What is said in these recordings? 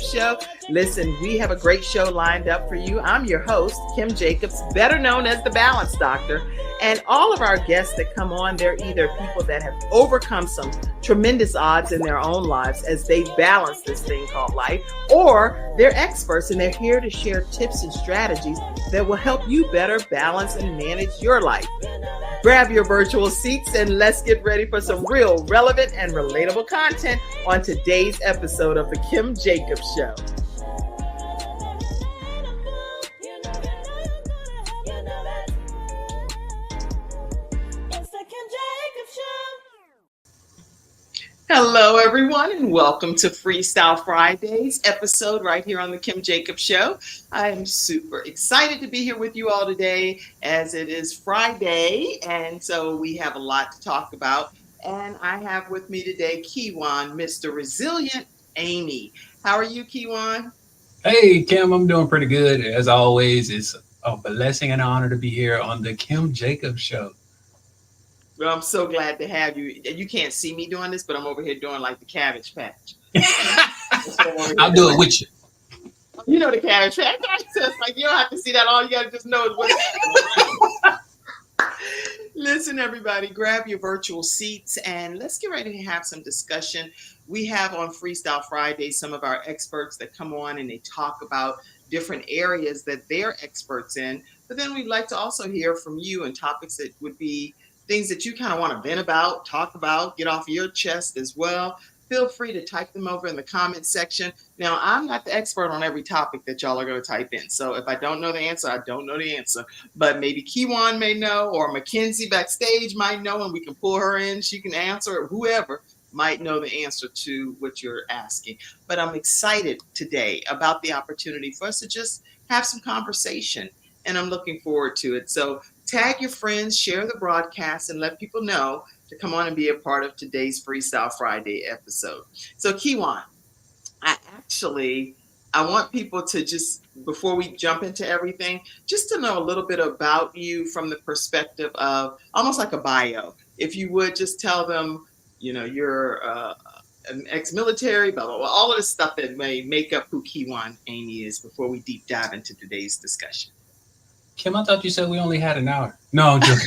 Show. Listen, we have a great show lined up for you. I'm your host, Kim Jacobs, better known as the Balance Doctor. And all of our guests that come on, they're either people that have overcome some tremendous odds in their own lives as they balance this thing called life, or they're experts and they're here to share tips and strategies that will help you better balance and manage your life. Grab your virtual seats and let's get ready for some real relevant and relatable content on today's episode of the Kim Jacobs Show. Hello, everyone, and welcome to Freestyle Friday's episode right here on the Kim Jacobs Show. I am super excited to be here with you all today as it is Friday, and so we have a lot to talk about. And I have with me today Kijuan, Mr. Resilient Amey. How are you, Kijuan? Hey, Kim, I'm doing pretty good. As always, it's a blessing and honor to be here on the Kim Jacobs Show. Well, I'm so glad to have you. You can't see me doing this, but I'm over here doing like the Cabbage Patch. I'll do it with you. You know the Cabbage Patch. It's like you don't have to see that. All you got to just know is what. Listen, everybody, grab your virtual seats and let's get ready to have some discussion. We have on Freestyle Friday some of our experts that come on and they talk about different areas that they're experts in. But then we'd like to also hear from you and topics that would be things that you kind of want to vent about, talk about, get off your chest as well. Feel free to type them over in the comment section. Now, I'm not the expert on every topic that y'all are going to type in. So if I don't know the answer, I don't know the answer. But maybe Kijuan may know, or Mackenzie backstage might know, and we can pull her in. She can answer, or whoever might know the answer to what you're asking. But I'm excited today about the opportunity for us to just have some conversation. And I'm looking forward to it. So tag your friends, share the broadcast, and let people know to come on and be a part of today's Freestyle Friday episode. So Kijuan, I want people to just, before we jump into everything, just to know a little bit about you from the perspective of almost like a bio. If you would just tell them, you know, you're an ex-military, blah, blah, blah, all of the stuff that may make up who Kijuan Amey is before we deep dive into today's discussion. Kim, I thought you said we only had an hour. No, I'm joking.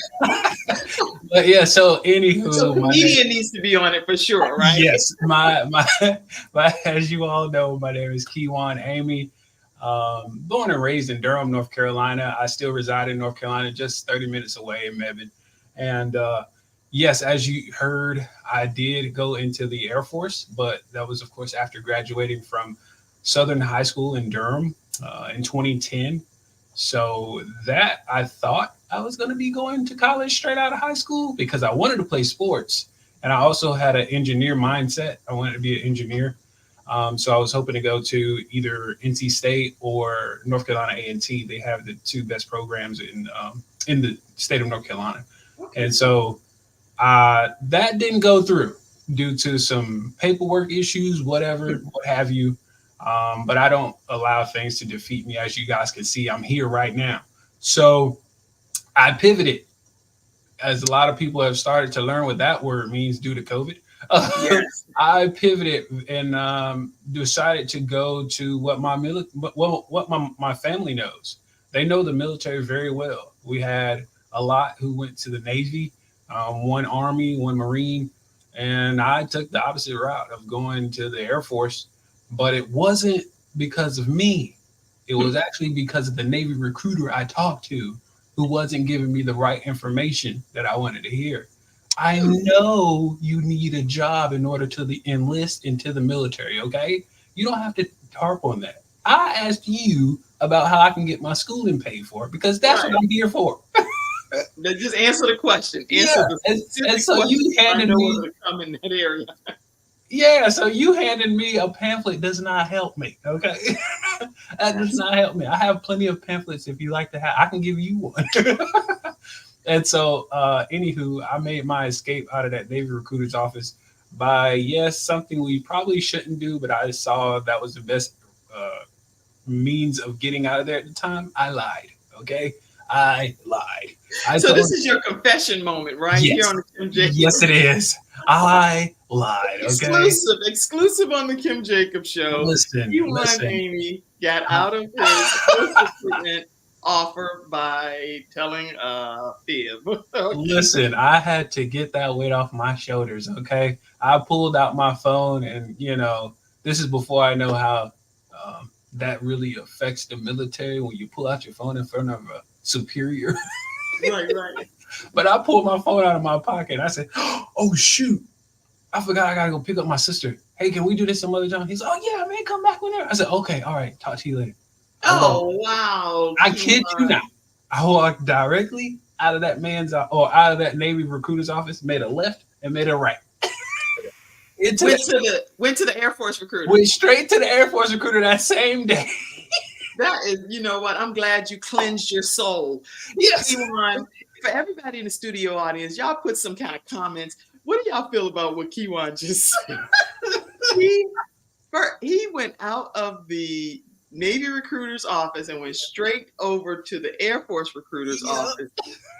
But yeah, so anywho. So comedian needs to be on it for sure, right? Yes. My as you all know, my name is Kijuan Amey. Born and raised in Durham, North Carolina. I still reside in North Carolina, just 30 minutes away in Mebane. And yes, as you heard, I did go into the Air Force, but that was, of course, after graduating from Southern High School in Durham in 2010. So that I thought I was going to be going to college straight out of high school because I wanted to play sports. And I also had an engineer mindset. I wanted to be an engineer. So I was hoping to go to either NC State or North Carolina A&T. They have the two best programs in the state of North Carolina. Okay. And so that didn't go through due to some paperwork issues, whatever, what have you. But I don't allow things to defeat me. As you guys can see, I'm here right now. So I pivoted, as a lot of people have started to learn what that word means due to COVID. Yes. I pivoted and decided to go to what my family knows. They know the military very well. We had a lot who went to the Navy, one Army, one Marine, and I took the opposite route of going to the Air Force. But it wasn't because of me. It was actually because of the Navy recruiter I talked to who wasn't giving me the right information that I wanted to hear. I know you need a job in order to enlist into the military, okay? You don't have to harp on that. I asked you about how I can get my schooling paid for because that's right. What I'm here for. Just answer the question. And so you handed me come in that area. Yeah, so you handing me a pamphlet does not help me, okay? That does not help me. I have plenty of pamphlets if you like to have. I can give you one. And so, anywho, I made my escape out of that Navy recruiter's office by, yes, something we probably shouldn't do, but I saw that was the best means of getting out of there at the time. I lied, okay? I lied. So this is your confession moment, right? Yes. Here on the Kim Jacobs. Yes, it is. I lied. Okay. Exclusive on the Kim Jacobs show. Kijuan Listen. Amey got out of his first recruitment offer by telling a fib. Okay. Listen, I had to get that weight off my shoulders. Okay. I pulled out my phone, and this is before I know how that really affects the military when you pull out your phone in front of a superior. Right, right. But I pulled my phone out of my pocket. I said, "Oh shoot, I forgot I gotta go pick up my sister. Hey, can we do this some other time?" He's, "Oh yeah, man, come back whenever." I said, "Okay, all right, talk to you later." Oh wow. I kid you not. I walked directly out of that out of that Navy recruiter's office, made a left and made a right. Went to the Air Force recruiter. Went straight to the Air Force recruiter that same day. That is, you know what? I'm glad you cleansed your soul. Yes. Kijuan, for everybody in the studio audience, y'all put some kind of comments. What do y'all feel about what Kijuan just said? He went out of the Navy recruiter's office and went straight over to the Air Force recruiter's office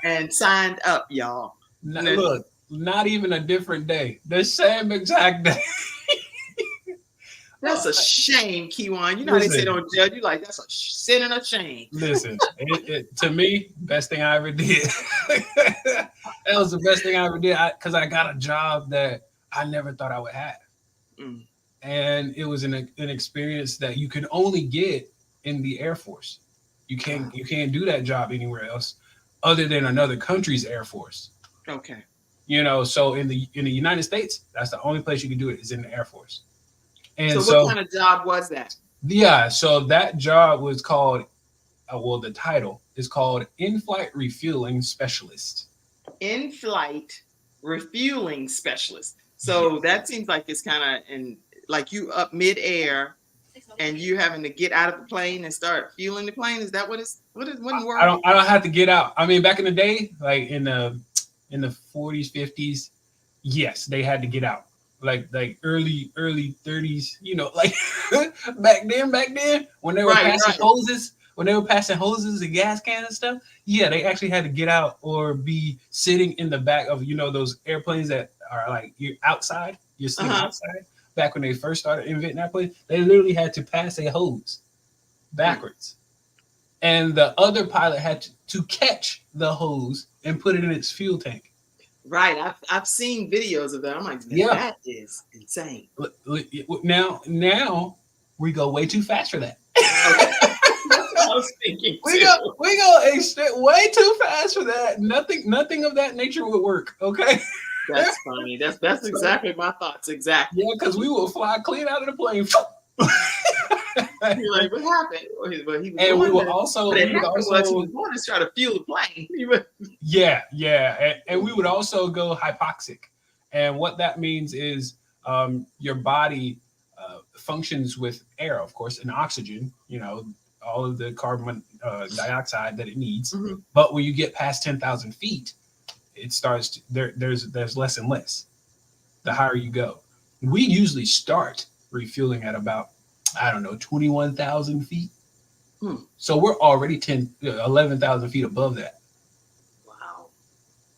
and signed up, y'all. Look, not even a different day. The same exact day. That's a shame, Kijuan. You know how they say don't judge you, like that's a sin and a shame. Listen, to me, best thing I ever did. That was the best thing I ever did because I got a job that I never thought I would have. Mm. And it was an experience that you can only get in the Air Force. You can't do that job anywhere else other than another country's Air Force. Okay. So in the United States, that's the only place you can do it is in the Air Force. And so what kind of job was that? Yeah, so that job was called, the title is called In-Flight Refueling Specialist. In-Flight Refueling Specialist. So that seems like it's kind of like you up mid-air and you having to get out of the plane and start fueling the plane. Is that what is word? I don't have to get out. I mean, back in the day, like in the 40s, 50s, yes, they had to get out. Like early 30s, like back then when they were passing hoses and gas cans and stuff, yeah, they actually had to get out or be sitting in the back of those airplanes that are like you're outside, you're sitting outside. Back when they first started inventing that plane, they literally had to pass a hose backwards, and the other pilot had to catch the hose and put it in its fuel tank. Right, I've seen videos of that. I'm like, that is insane. Now we go way too fast for that. That's what I was thinking. We go way too fast for that. Nothing of that nature would work. Okay. That's funny. That's exactly my thoughts. Exactly. Yeah, because we will fly clean out of the plane. You're like, what happened? He was and we will also. He was going to try to fuel the plane. Yeah, and we would also go hypoxic, and what that means is your body functions with air, of course, and oxygen. All of the carbon dioxide that it needs. Mm-hmm. But when you get past 10,000 feet, it starts. There's less and less. The higher you go, we usually start refueling at about 21,000 feet. So we're already 11,000 feet above that. Wow.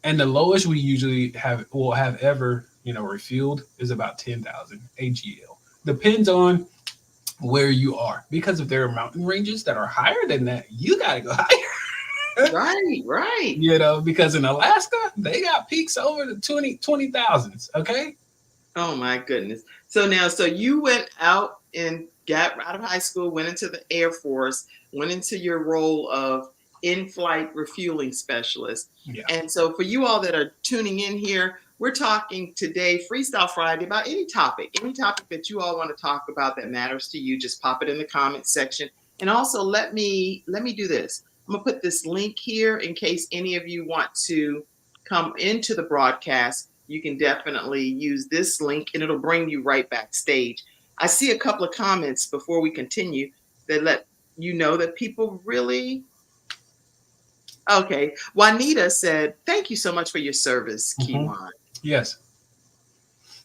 And the lowest we usually have ever, refueled is about 10,000 AGL. Depends on where you are, because if there are mountain ranges that are higher than that, you got to go higher. Right. Because in Alaska, they got peaks over the 20,000s. Okay. Oh my goodness. So you went out and got out of high school, went into the Air Force, went into your role of in-flight refueling specialist. Yeah. And so for you all that are tuning in here, we're talking today, Freestyle Friday, about any topic that you all want to talk about that matters to you. Just pop it in the comments section. And also let me do this. I'm gonna put this link here in case any of you want to come into the broadcast. You can definitely use this link and it'll bring you right backstage. I see a couple of comments before we continue that let you know that people really. Okay. Juanita said, thank you so much for your service, Kijuan. Yes.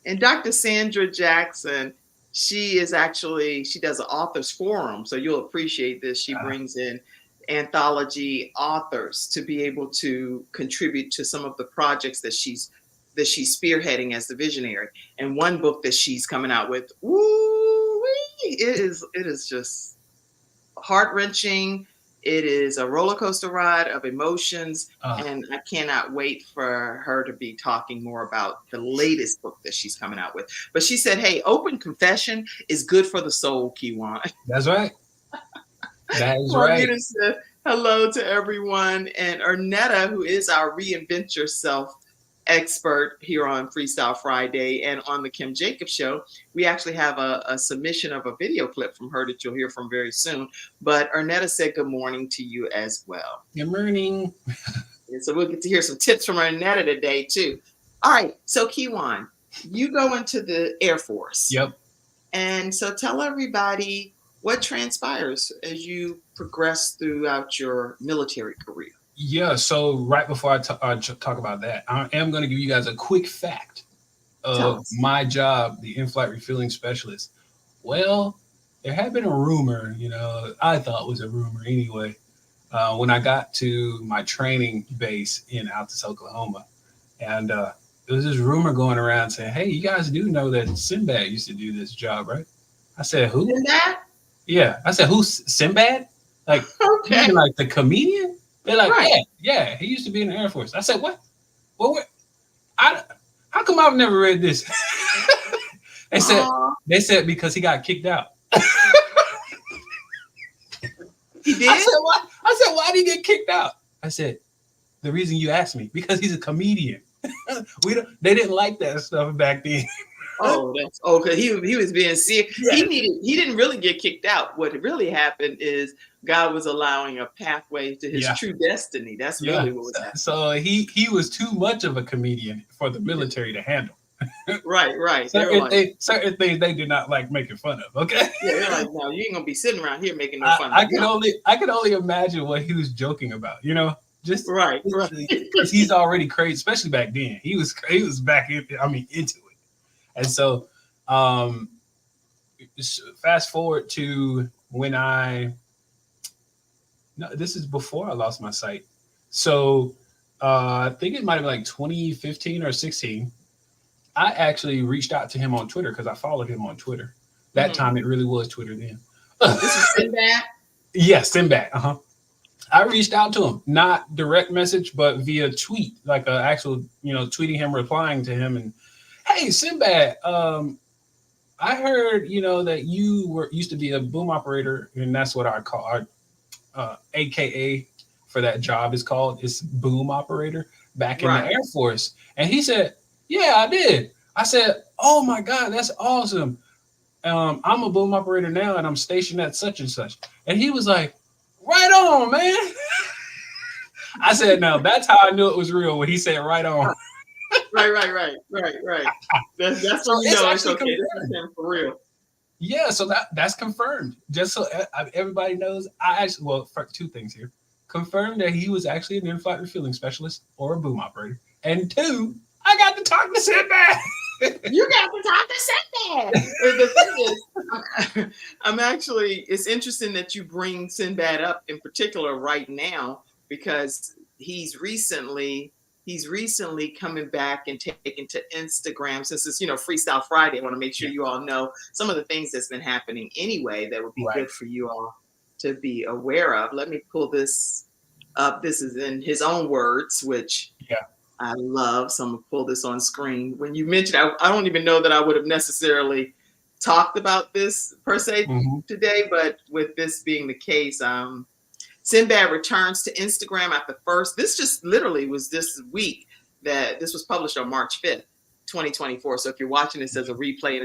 And Dr. Sandra Jackson, she does an authors forum. So you'll appreciate this. She brings in anthology authors to be able to contribute to some of the projects that she's that she's spearheading as the visionary. And one book that she's coming out with, woo, it is just heart-wrenching. It is a roller coaster ride of emotions, and I cannot wait for her to be talking more about the latest book that she's coming out with. But she said, hey, open confession is good for the soul, Kijuan. That's right. That is Marvin right. said hello to everyone. And Ernetta, who is our Reinvent Yourself expert here on Freestyle Friday and on the Kim Jacobs Show, we actually have a submission of a video clip from her that you'll hear from very soon. But Ernetta said good morning to you as well. Good morning. And so we'll get to hear some tips from Ernetta today too. All right, so Kijuan, you go into the Air Force. Yep. And so tell everybody what transpires as you progress throughout your military career. Yeah, so right before I talk about that, I am going to give you guys a quick fact of my job, the in-flight refueling specialist. Well, there had been a rumor, I thought was a rumor anyway, when I got to my training base in Altus, Oklahoma. And there was this rumor going around saying, hey, you guys do know that Sinbad used to do this job, right? I said, who? Sinbad? Yeah. I said, who's Sinbad? Like, okay. Like the comedian? They're like, right. yeah, he used to be in the Air Force. I said, what? Well, how come I've never read this? They said because he got kicked out. He did? I said, why did he get kicked out? I said, the reason you asked me, because he's a comedian. They didn't like that stuff back then. Because he was being serious. Yeah. He didn't really get kicked out. What really happened is God was allowing a pathway to his true destiny. That's really what was happening. So he was too much of a comedian for the military to handle. Right. Certain things they did not like making fun of. Okay. Yeah, they're like, no, you ain't gonna be sitting around here making no fun. I could only imagine what he was joking about. Just right. Because he's already crazy, especially back then. He was back into it. And so, fast forward to when this is before I lost my sight. So, I think it might have been like 2015 or 16. I actually reached out to him on Twitter because I followed him on Twitter. That time it really was Twitter then. This is Sinbad? Yes, Sinbad. I reached out to him, not direct message, but via tweet, like an actual, tweeting him, replying to him, and hey, Sinbad, I heard, that you used to be a boom operator, and that's what our AKA for that job is called. It's boom operator back in the Air Force. And he said, yeah, I did. I said, oh my God, that's awesome. I'm a boom operator now, and I'm stationed at such and such. And he was like, right on, man. I said, no, that's how I knew it was real when he said right on. Right. That's when you know it's okay. This is him for real. Yeah, so that's confirmed. Just so everybody knows, for two things here. Confirmed that he was actually an in-flight refueling specialist or a boom operator. And two, I got to talk to Sinbad. You got to talk to Sinbad. The thing is, it's interesting that you bring Sinbad up in particular right now, because he's recently coming back and taking to Instagram. Since it's, Freestyle Friday, I want to make sure you all know some of the things that's been happening anyway that would be good for you all to be aware of. Let me pull this up. This is in his own words, which I love. So I'm going to pull this on screen. When you mentioned, I don't even know that I would have necessarily talked about this per se today, but with this being the case, Sinbad returns to Instagram after first. This just literally was this week that this was published on March 5th, 2024. So if you're watching this as a replay and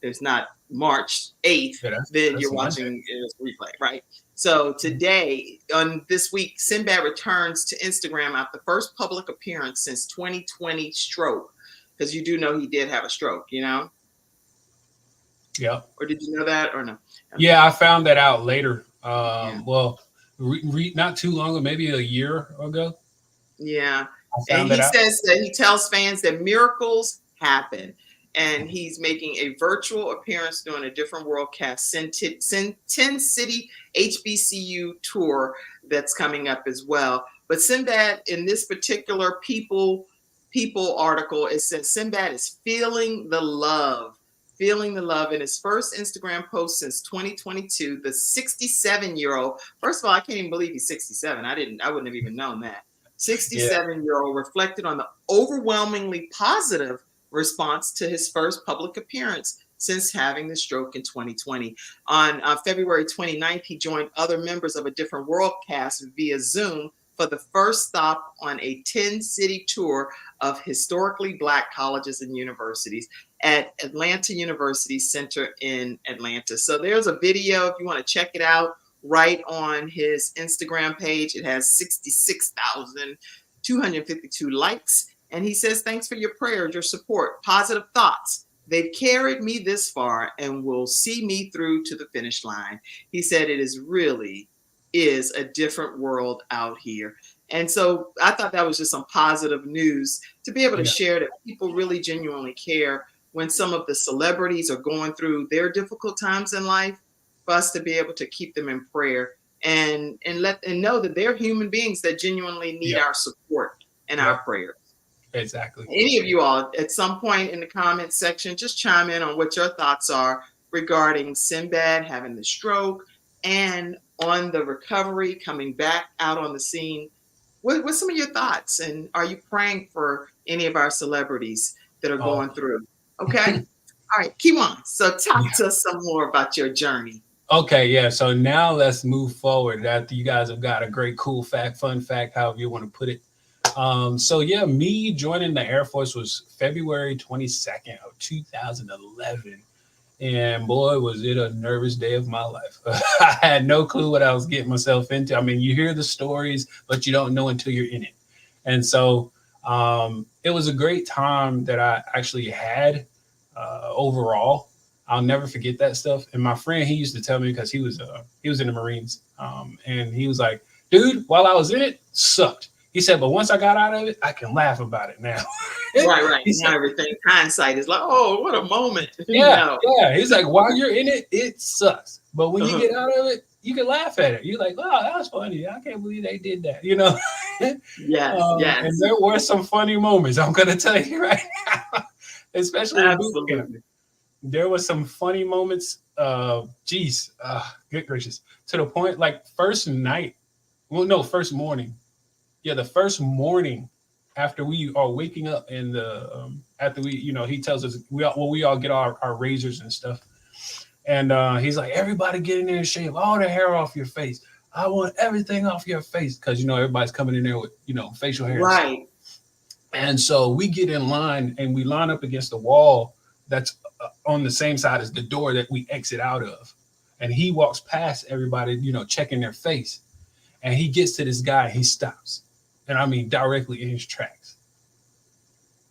it's not March 8th, then you're watching it as a replay, right? So today, on this week, Sinbad returns to Instagram after first public appearance since 2020 stroke. Because you do know he did have a stroke, Yeah. Or did you know that or no? Yeah, I found that out later. Well, not too long ago, maybe a year ago. Yeah. And he says that he tells fans that miracles happen. And he's making a virtual appearance doing a Different Worldcast 10-city HBCU tour that's coming up as well. But Sinbad, in this particular People People article, it says Sinbad is feeling the love. Feeling the love in his first Instagram post since 2022. The 67-year-old, first of all, I can't even believe he's 67. I wouldn't have even known that. 67-year-old reflected on the overwhelmingly positive response to his first public appearance since having the stroke in 2020. On February 29th, he joined other members of a different world cast via Zoom for the first stop on a 10-city tour of historically Black colleges and universities at Atlanta University Center in Atlanta. So there's a video if you want to check it out right on his Instagram page. It has 66,252 likes. And he says, thanks for your prayers, your support, positive thoughts. They've carried me this far and will see me through to the finish line. He said it is a different world out here. And so I thought that was just some positive news to be able to share that people really genuinely care when some of the celebrities are going through their difficult times in life, for us to be able to keep them in prayer and know that they're human beings that genuinely need our support and our prayers. Exactly. Any of you all at some point in the comments section, just chime in on what your thoughts are regarding Sinbad having the stroke and on the recovery, coming back out on the scene. What's some of your thoughts? And are you praying for any of our celebrities that are going through? Okay. All right, Kijuan. So talk to us some more about your journey. Okay, yeah. So now let's move forward after you guys have got a great, cool fact, fun fact, however you want to put it. So yeah, me joining the Air Force was February 22nd of 2011. And boy, was it a nervous day of my life. I had no clue what I was getting myself into. I mean, you hear the stories, but you don't know until you're in it. And so it was a great time that I actually had overall. I'll never forget that stuff. And my friend, he used to tell me, because he was in the Marines, and he was like, dude, while I was in it, sucked. He said, but once I got out of it, I can laugh about it now. Right. Now everything, hindsight is like, oh, what a moment. Yeah. He's like, while you're in it, it sucks. But when you get out of it, you can laugh at it. You're like, wow, that was funny. I can't believe they did that, you know? Yes. And there were some funny moments, I'm going to tell you right now, especially in boot camp. There were some funny moments. Good gracious. To the point, like first morning. Yeah, the first morning after we are waking up, and after we, he tells us we all get our razors and stuff, and he's like, everybody get in there and shave all the hair off your face. I want everything off your face, because everybody's coming in there with facial hair. Right. And so we get in line and we line up against the wall that's on the same side as the door that we exit out of, and he walks past everybody, checking their face, and he gets to this guy. He stops. And I mean, directly in his tracks.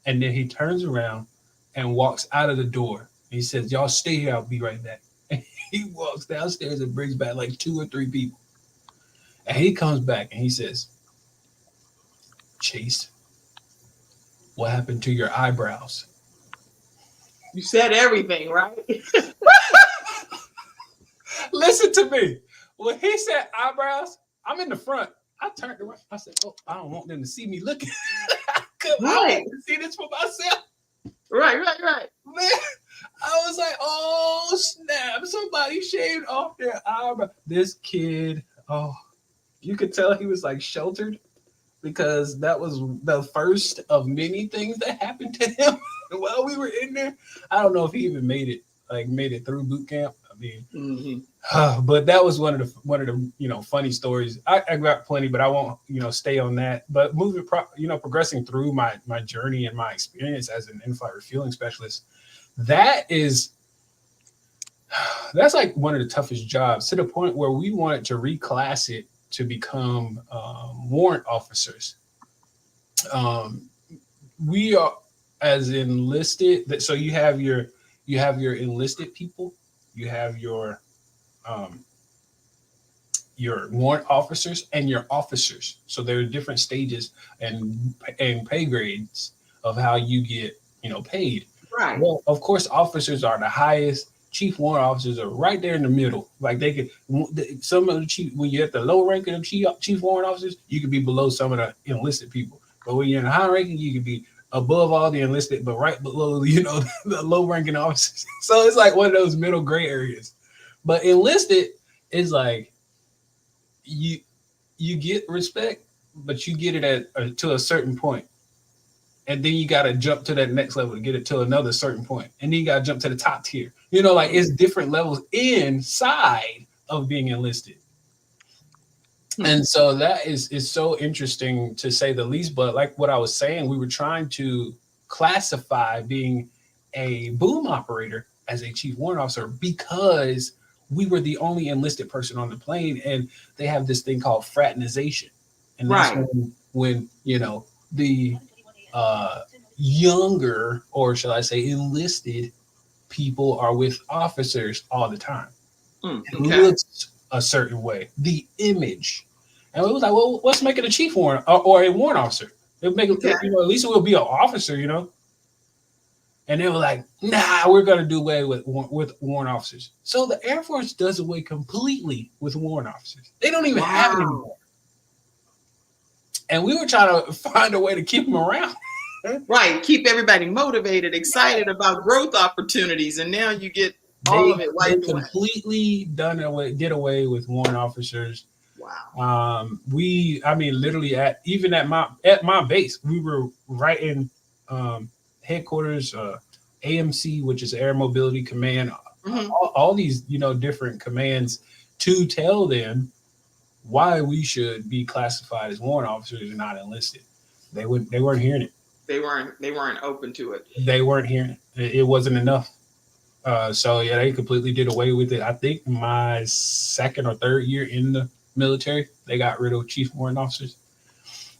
And then he turns around and walks out of the door. He says, y'all stay here. I'll be right back. And he walks downstairs and brings back like 2 or 3 people. And he comes back and he says, Chase, what happened to your eyebrows? You said everything, right? Listen to me. When he said eyebrows, I'm in the front. I turned around. I said, "Oh, I don't want them to see me looking. I want to see this for myself." Right. Man, I was like, "Oh snap! Somebody shaved off their eyebrow." This kid, you could tell he was like sheltered, because that was the first of many things that happened to him while we were in there. I don't know if he even made it through boot camp. I mean, but that was one of the funny stories. I got plenty, but I won't stay on that. But progressing through my journey and my experience as an in-flight refueling specialist, that's like one of the toughest jobs, to the point where we wanted to reclass it to become warrant officers. We are as enlisted. So you have your enlisted people. You have your warrant officers and your officers. So there are different stages and pay grades of how you get paid. Right. Well, of course, officers are the highest. Chief warrant officers are right there in the middle. Like they could, some of the chief, when you're at the low ranking of chief warrant officers, you could be below some of the enlisted people. But when you're in the high ranking, you could be above all the enlisted, but right below, the low ranking officers. So it's like one of those middle gray areas. But enlisted is like you you get respect, but you get it to a certain point, and then you got to jump to that next level to get it to another certain point, and then you got to jump to the top tier. Like it's different levels inside of being enlisted. And so that is so interesting to say the least. But like what I was saying, we were trying to classify being a boom operator as a chief warrant officer because we were the only enlisted person on the plane, and they have this thing called fraternization, and that's Right. when the younger, or shall I say, enlisted people are with officers all the time. It Okay. looks a certain way, the image. And we was like, well, let's make it a chief warrant or a warrant officer. It'll make it, Okay. at least we'll be an officer, And they were like, nah, we're going to do away with warrant officers. So the Air Force does away completely with warrant officers. They don't even have it anymore. And we were trying to find a way to keep them around. Right. Keep everybody motivated, excited about growth opportunities. And now you get all of it wiped away. Completely did away with warrant officers. Wow. Literally at my base, we were right in headquarters, AMC, which is Air Mobility Command, all these, different commands to tell them why we should be classified as warrant officers and not enlisted. They weren't hearing it. They weren't open to it. They weren't hearing it. It wasn't enough. So yeah, they completely did away with it. I think my second or third year in the military, they got rid of chief warrant officers.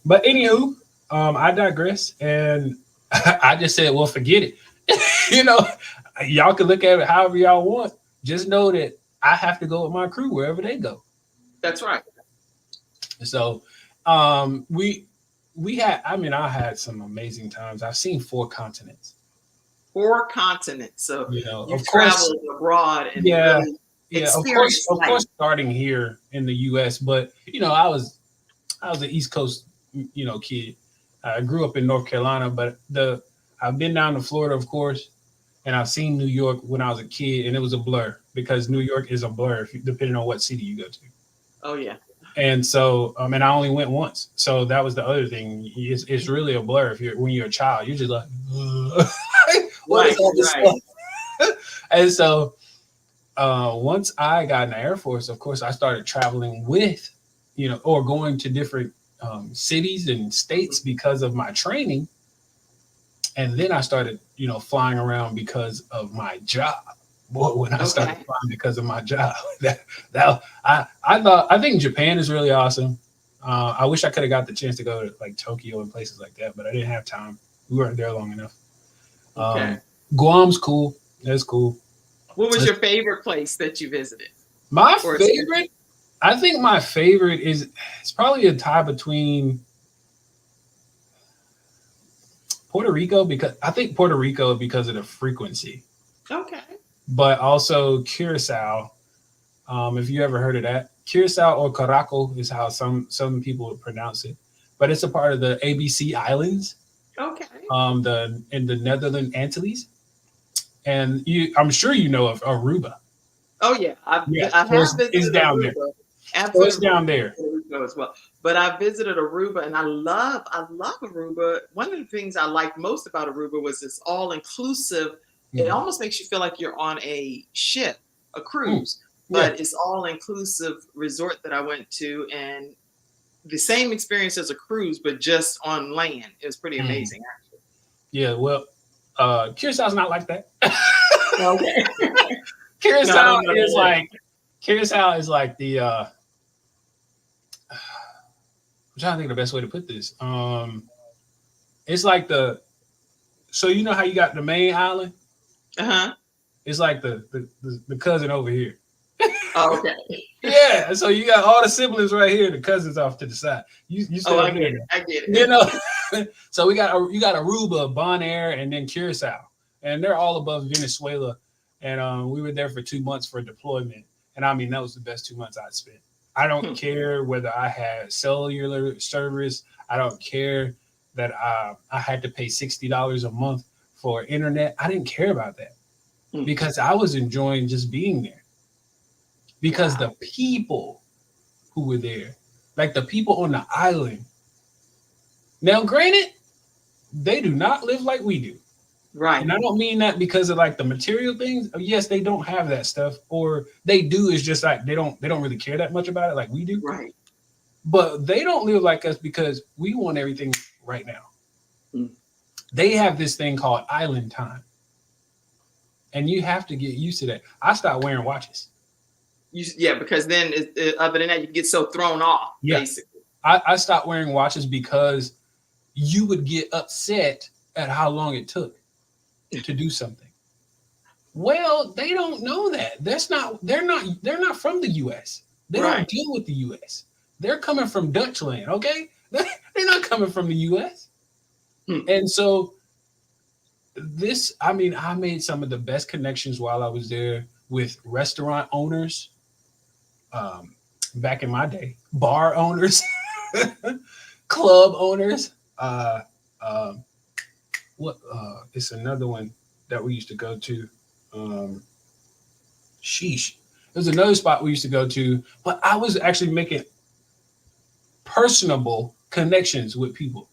But anywho, I digress, and I just said, well, forget it. Y'all can look at it however y'all want. Just know that I have to go with my crew wherever they go. That's right. So I had some amazing times. I've seen 4 continents. 4 continents. So you've of course, traveled abroad and really experienced of course, starting here in the U.S. But I was an East Coast kid. I grew up in North Carolina, but I've been down to Florida, of course, and I've seen New York when I was a kid, and it was a blur because New York is a blur depending on what city you go to. Oh yeah. And so, and I only went once, so that was the other thing. It's really a blur when you're a child. You're just like, what is all this stuff? And so, once I got in the Air Force, of course, I started traveling with, or going to different cities and states because of my training. And then I started, flying around because of my job. Boy, when I started flying because of my job, I think Japan is really awesome. I wish I could have got the chance to go to like Tokyo and places like that, but I didn't have time. We weren't there long enough. Guam's cool. That's cool. What was your favorite place that you visited? My favorite? I think my favorite it's probably a tie between Puerto Rico, because I think Puerto Rico because of the frequency. Okay. But also Curacao. If you ever heard of that, Curacao or Caraco is how some people would pronounce it. But it's a part of the ABC Islands. Okay. In the Netherlands Antilles, and I'm sure you know of Aruba. Oh yeah, I have visited. It's down Aruba. there. Absolutely, it's down there as well. But I visited Aruba, and I love Aruba. One of the things I liked most about Aruba was it's all inclusive. It almost makes you feel like you're on a ship, a cruise, but it's all inclusive resort that I went to, and the same experience as a cruise, but just on land. It was pretty amazing, actually. Yeah, well, Curaçao's not like that. Okay. Curacao is like the I'm trying to think of the best way to put this. It's like so you know how you got the main island? Uh-huh. It's like the cousin over here. Oh, okay. Yeah, so you got all the siblings right here, the cousins off to the side. I get it. So you got Aruba, Bonaire, and then Curacao, and they're all above Venezuela. And we were there for 2 months for deployment, and I mean that was the best 2 months I'd spent. I don't care whether I had cellular service. I don't care that I had to pay $60 a month for internet. I didn't care about that because I was enjoying just being there. Because the people who were there, like the people on the island. Now, granted, they do not live like we do. Right. And I don't mean that because of like the material things. Yes, they don't have that stuff, or they do. It's just like they don't really care that much about it like we do. Right. But they don't live like us because we want everything right now. They have this thing called island time. And you have to get used to that. I stopped wearing watches. Because then other than that, you get so thrown off, basically. I stopped wearing watches because you would get upset at how long it took to do something. Well, they don't know that. They're not from the US. They don't deal with the US. They're coming from Dutch land, okay? They're not coming from the US. And so I made some of the best connections while I was there with restaurant owners, back in my day, bar owners, club owners. It's another one that we used to go to. There's another spot we used to go to, but I was actually making personable connections with people.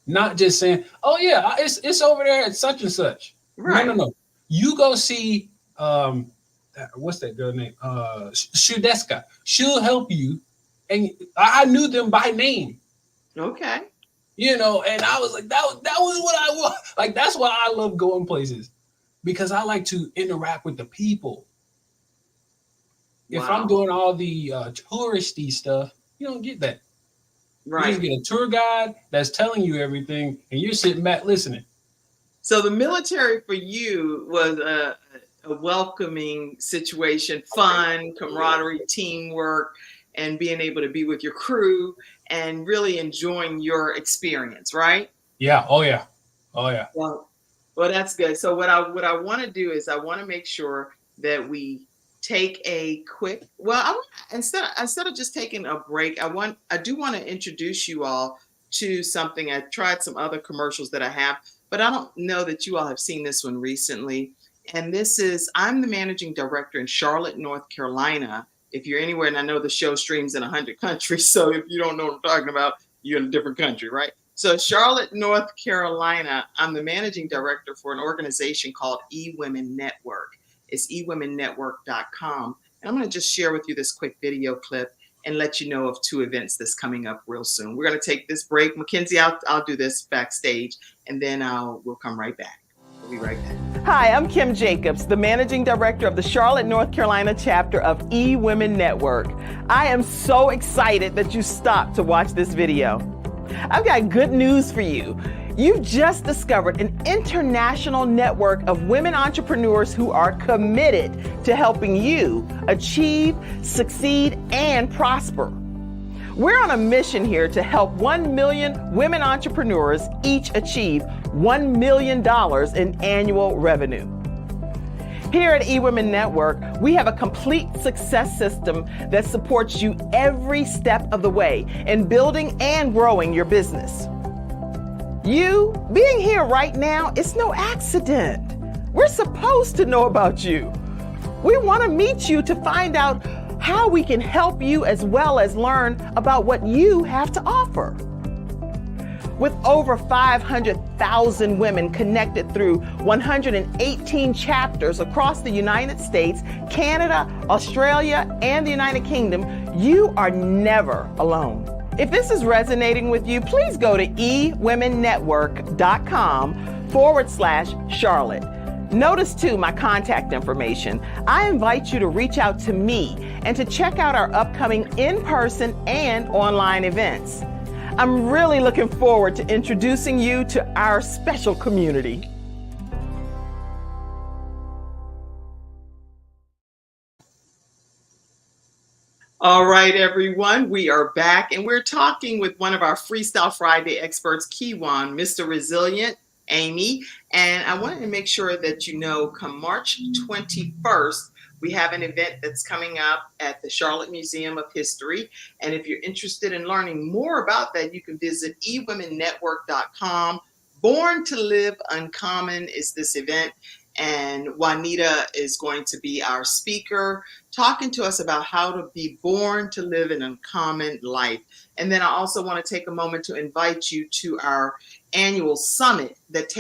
Not just saying, oh yeah, it's over there at such and such. Right. No. You go see what's that girl name? Shudeska. She'll help you. And I knew them by name. Okay. And I was like, that was what I want. Like, that's why I love going places, because I like to interact with the people. If I'm doing all the touristy stuff, you don't get that. Right. You just get a tour guide that's telling you everything, and you're sitting back listening. So the military for you was a welcoming situation, fun, camaraderie, teamwork, and being able to be with your crew and really enjoying your experience, right? Yeah. Oh yeah. Well, that's good. So what I want to do is I want to make sure that we take a quick. Well, instead of just taking a break, I do want to introduce you all to something. I tried some other commercials that I have, but I don't know that you all have seen this one recently. And this is, I'm the managing director in Charlotte, North Carolina. If you're anywhere, and I know the show streams in 100 countries, so if you don't know what I'm talking about, you're in a different country, right? So Charlotte, North Carolina, I'm the managing director for an organization called eWomen Network. It's ewomennetwork.com. And I'm going to just share with you this quick video clip and let you know of 2 events that's coming up real soon. We're going to take this break. Mackenzie, I'll do this backstage, and then we'll come right back. We'll be right back. Hi, I'm Kim Jacobs, the Managing Director of the Charlotte, North Carolina chapter of eWomen Network. I am so excited that you stopped to watch this video. I've got good news for you. You've just discovered an international network of women entrepreneurs who are committed to helping you achieve, succeed, and prosper. We're on a mission here to help 1 million women entrepreneurs each achieve $1 million in annual revenue. Here at eWomen Network, we have a complete success system that supports you every step of the way in building and growing your business. You being here right now, it's no accident. We're supposed to know about you. We want to meet you to find out how we can help you, as well as learn about what you have to offer. With over 500,000 women connected through 118 chapters across the United States, Canada, Australia, and the United Kingdom, you are never alone. If this is resonating with you, please go to ewomennetwork.com/Charlotte. Notice too my contact information. I invite you to reach out to me and to check out our upcoming in-person and online events. I'm really looking forward to introducing you to our special community. All right, everyone, we are back, and we're talking with one of our Freestyle Friday experts, Kijuan, Mr. Resilient Amey. And I wanted to make sure that you know, come March 21st, We have an event that's coming up at the Charlotte Museum of History. And if you're interested in learning more about that, you can visit ewomennetwork.com. Born to Live Uncommon is this event. And Juanita is going to be our speaker, talking to us about how to be born to live an uncommon life. And then I also want to take a moment to invite you to our annual summit that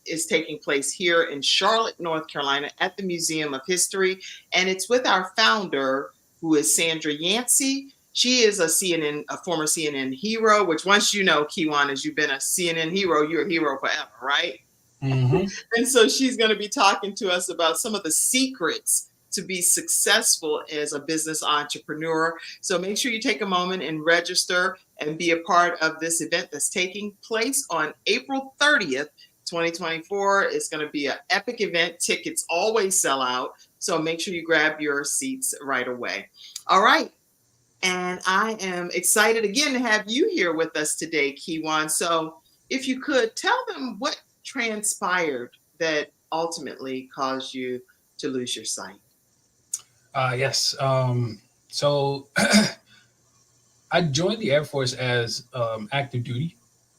is taking place here in Charlotte, North Carolina at the Museum of History. And it's with our founder, who is Sandra Yancey. She is a former CNN hero, which once you know, Kijuan, as you've been a CNN hero, you're a hero forever, right? Mm-hmm. And so she's going to be talking to us about some of the secrets to be successful as a business entrepreneur. So make sure you take a moment and register and be a part of this event that's taking place on April 30th, 2024. It's going to be an epic event. Tickets always sell out. So make sure you grab your seats right away. All right. And I am excited again to have you here with us today, Kijuan. So if you could tell them what transpired that ultimately caused you to lose your sight. Yes. So I joined the Air Force as active duty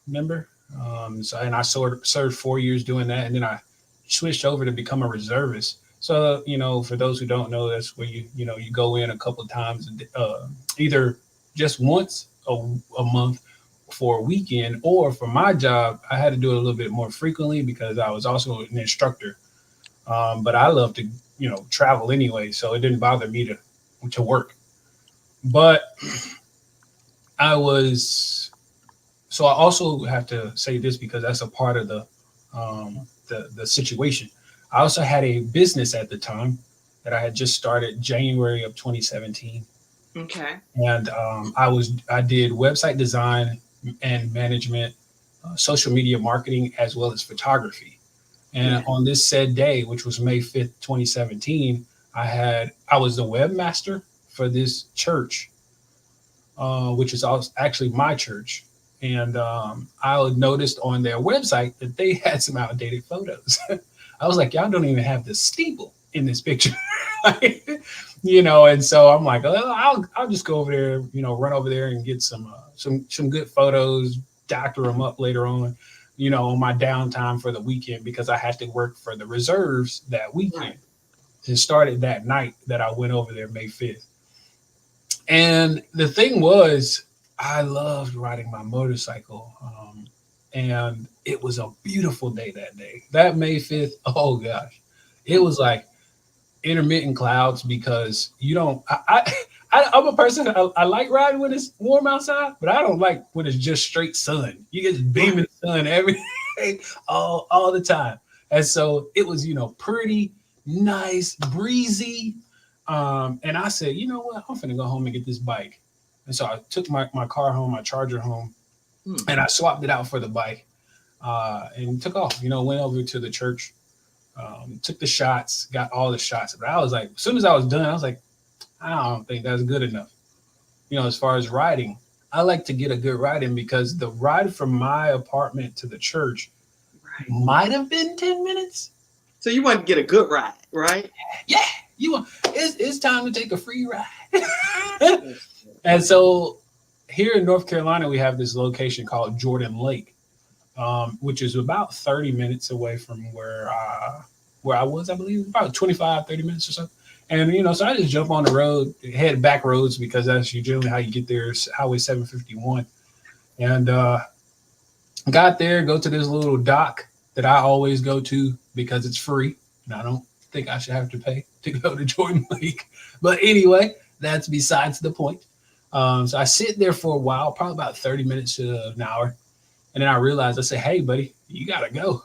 member. And I served 4 years doing that, and then I switched over to become a reservist. So, for those who don't know, that's where you go in a couple of times, either just once a month for a weekend, or for my job, I had to do it a little bit more frequently because I was also an instructor. But I love to, travel anyway, so it didn't bother me to work. But I also have to say this because that's a part of the situation. I also had a business at the time that I had just started January of 2017. Okay. And I did website design and management, social media marketing, as well as photography. And on this said day, which was May 5th, 2017, I was the webmaster for this church, which is actually my church. And I noticed on their website that they had some outdated photos. I was like, y'all don't even have the steeple in this picture. And so I'm like, I'll just go over there, run over there and get some good photos, doctor them up later on, on my downtime for the weekend, because I had to work for the reserves that weekend. Right. It started that night that I went over there, May 5th. And the thing was, I loved riding my motorcycle. And it was a beautiful day that day. That May 5th, oh gosh, it was like intermittent clouds, because I'm a person, I like riding when it's warm outside, but I don't like when it's just straight sun. You get beaming sun every day, all the time. And so it was, pretty nice, breezy. And I said, you know what, I'm finna go home and get this bike. And so I took my car home, my charger home, and I swapped it out for the bike, and took off, went over to the church, took the shots, got all the shots. But I was like, as soon as I was done, I was like, I don't think that's good enough. As far as riding, I like to get a good ride in, because the ride from my apartment to the church might have been 10 minutes. So you want to get a good ride, right? Yeah. It's time to take a free ride. And so here in North Carolina, we have this location called Jordan Lake, which is about 30 minutes away from where I was, I believe, about 25, 30 minutes or so. And, so I just jump on the road, head back roads, because that's generally how you get there, Highway 751. And got there, go to this little dock that I always go to because it's free. And I don't think I should have to pay to go to Jordan Lake. But anyway, that's besides the point. So I sit there for a while, probably about 30 minutes to an hour. And then I realized, I said, hey, buddy, you got to go.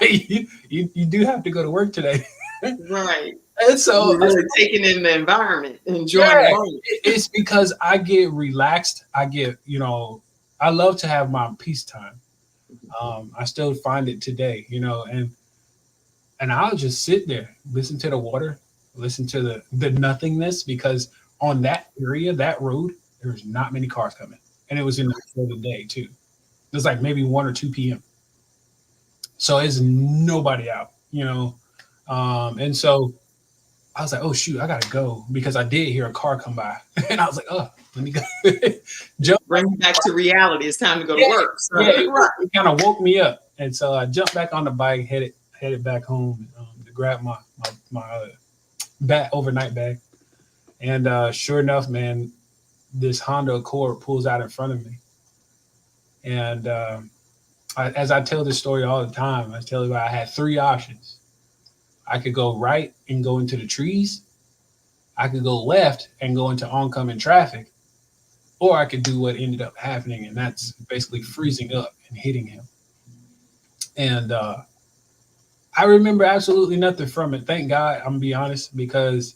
you do have to go to work today. Right. And so you're really taking in the environment, enjoying life. It's because I get relaxed. I get, I love to have my peace time. I still find it today, and I'll just sit there, listen to the water, listen to the nothingness, because on that area, that road, there's not many cars coming. And it was in the middle of the day too. It was like maybe 1 or 2 p.m. So there's nobody out, and so I was like, oh shoot, I gotta go because I did hear a car come by, and I was like, oh, let me go. Jump. Bring you back to reality. It's time to go to Yeah, work. So, yeah, right. it kind of woke me up, and so I jumped back on the bike, headed back home to grab my overnight bag, and sure enough, man, this Honda Accord pulls out in front of me, and as I tell this story all the time, I tell you I had three options. I could go right and go into the trees. I could go left and go into oncoming traffic, or I could do what ended up happening, and that's basically freezing up and hitting him. And I remember absolutely nothing from it. Thank God, I'm gonna be honest, because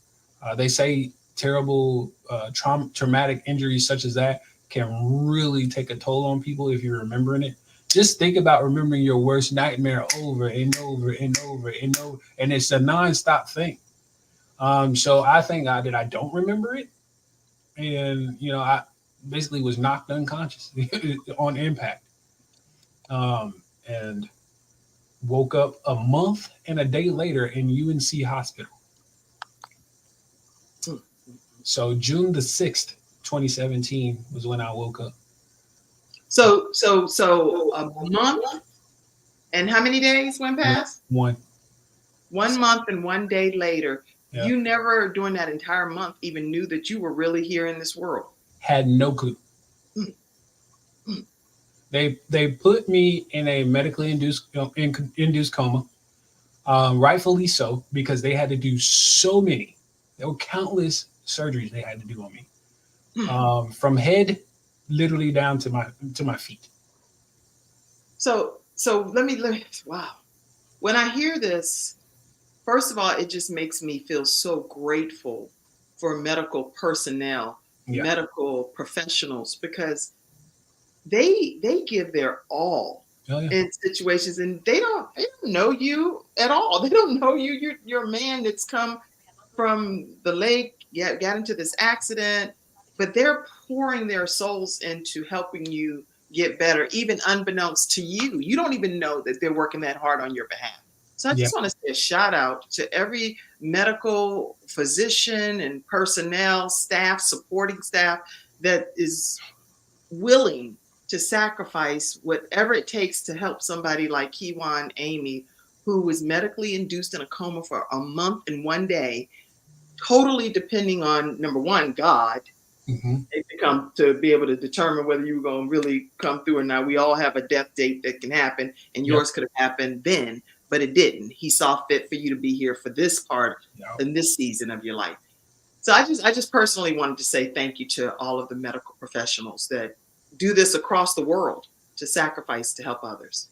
they say terrible traumatic injuries such as that can really take a toll on people if you're remembering it. Just think about remembering your worst nightmare over and over and over and over, and it's a nonstop thing. So I thank God that I don't remember it, and I basically was knocked unconscious on impact, and woke up a month and a day later in UNC hospital. So June the 6th, 2017 was when I woke up. So a month and how many days went past? One. 1 month and 1 day later. Yeah. You never during that entire month even knew that you were really here in this world. Had no clue. They put me in a medically induced coma, rightfully so, because they had to do so many. There were countless surgeries they had to do on me, from head literally down to my feet. So let me wow. When I hear this, first of all, it just makes me feel so grateful for medical personnel, medical professionals, because they give their all in situations, and they don't know you at all. They don't know you. You're a man that's come from the lake, got into this accident, but they're pouring their souls into helping you get better, even unbeknownst to you. You don't even know that they're working that hard on your behalf. So I just want to say a shout out to every medical physician and personnel, staff, supporting staff that is willing to sacrifice whatever it takes to help somebody like Kijuan Amey, who was medically induced in a coma for a month and 1 day, totally depending on, number one, God, to be able to determine whether you were going to really come through or not. We all have a death date that can happen, and yours could have happened then, but it didn't. He saw fit for you to be here for this part in this season of your life. So I just personally wanted to say thank you to all of the medical professionals that do this across the world to sacrifice to help others.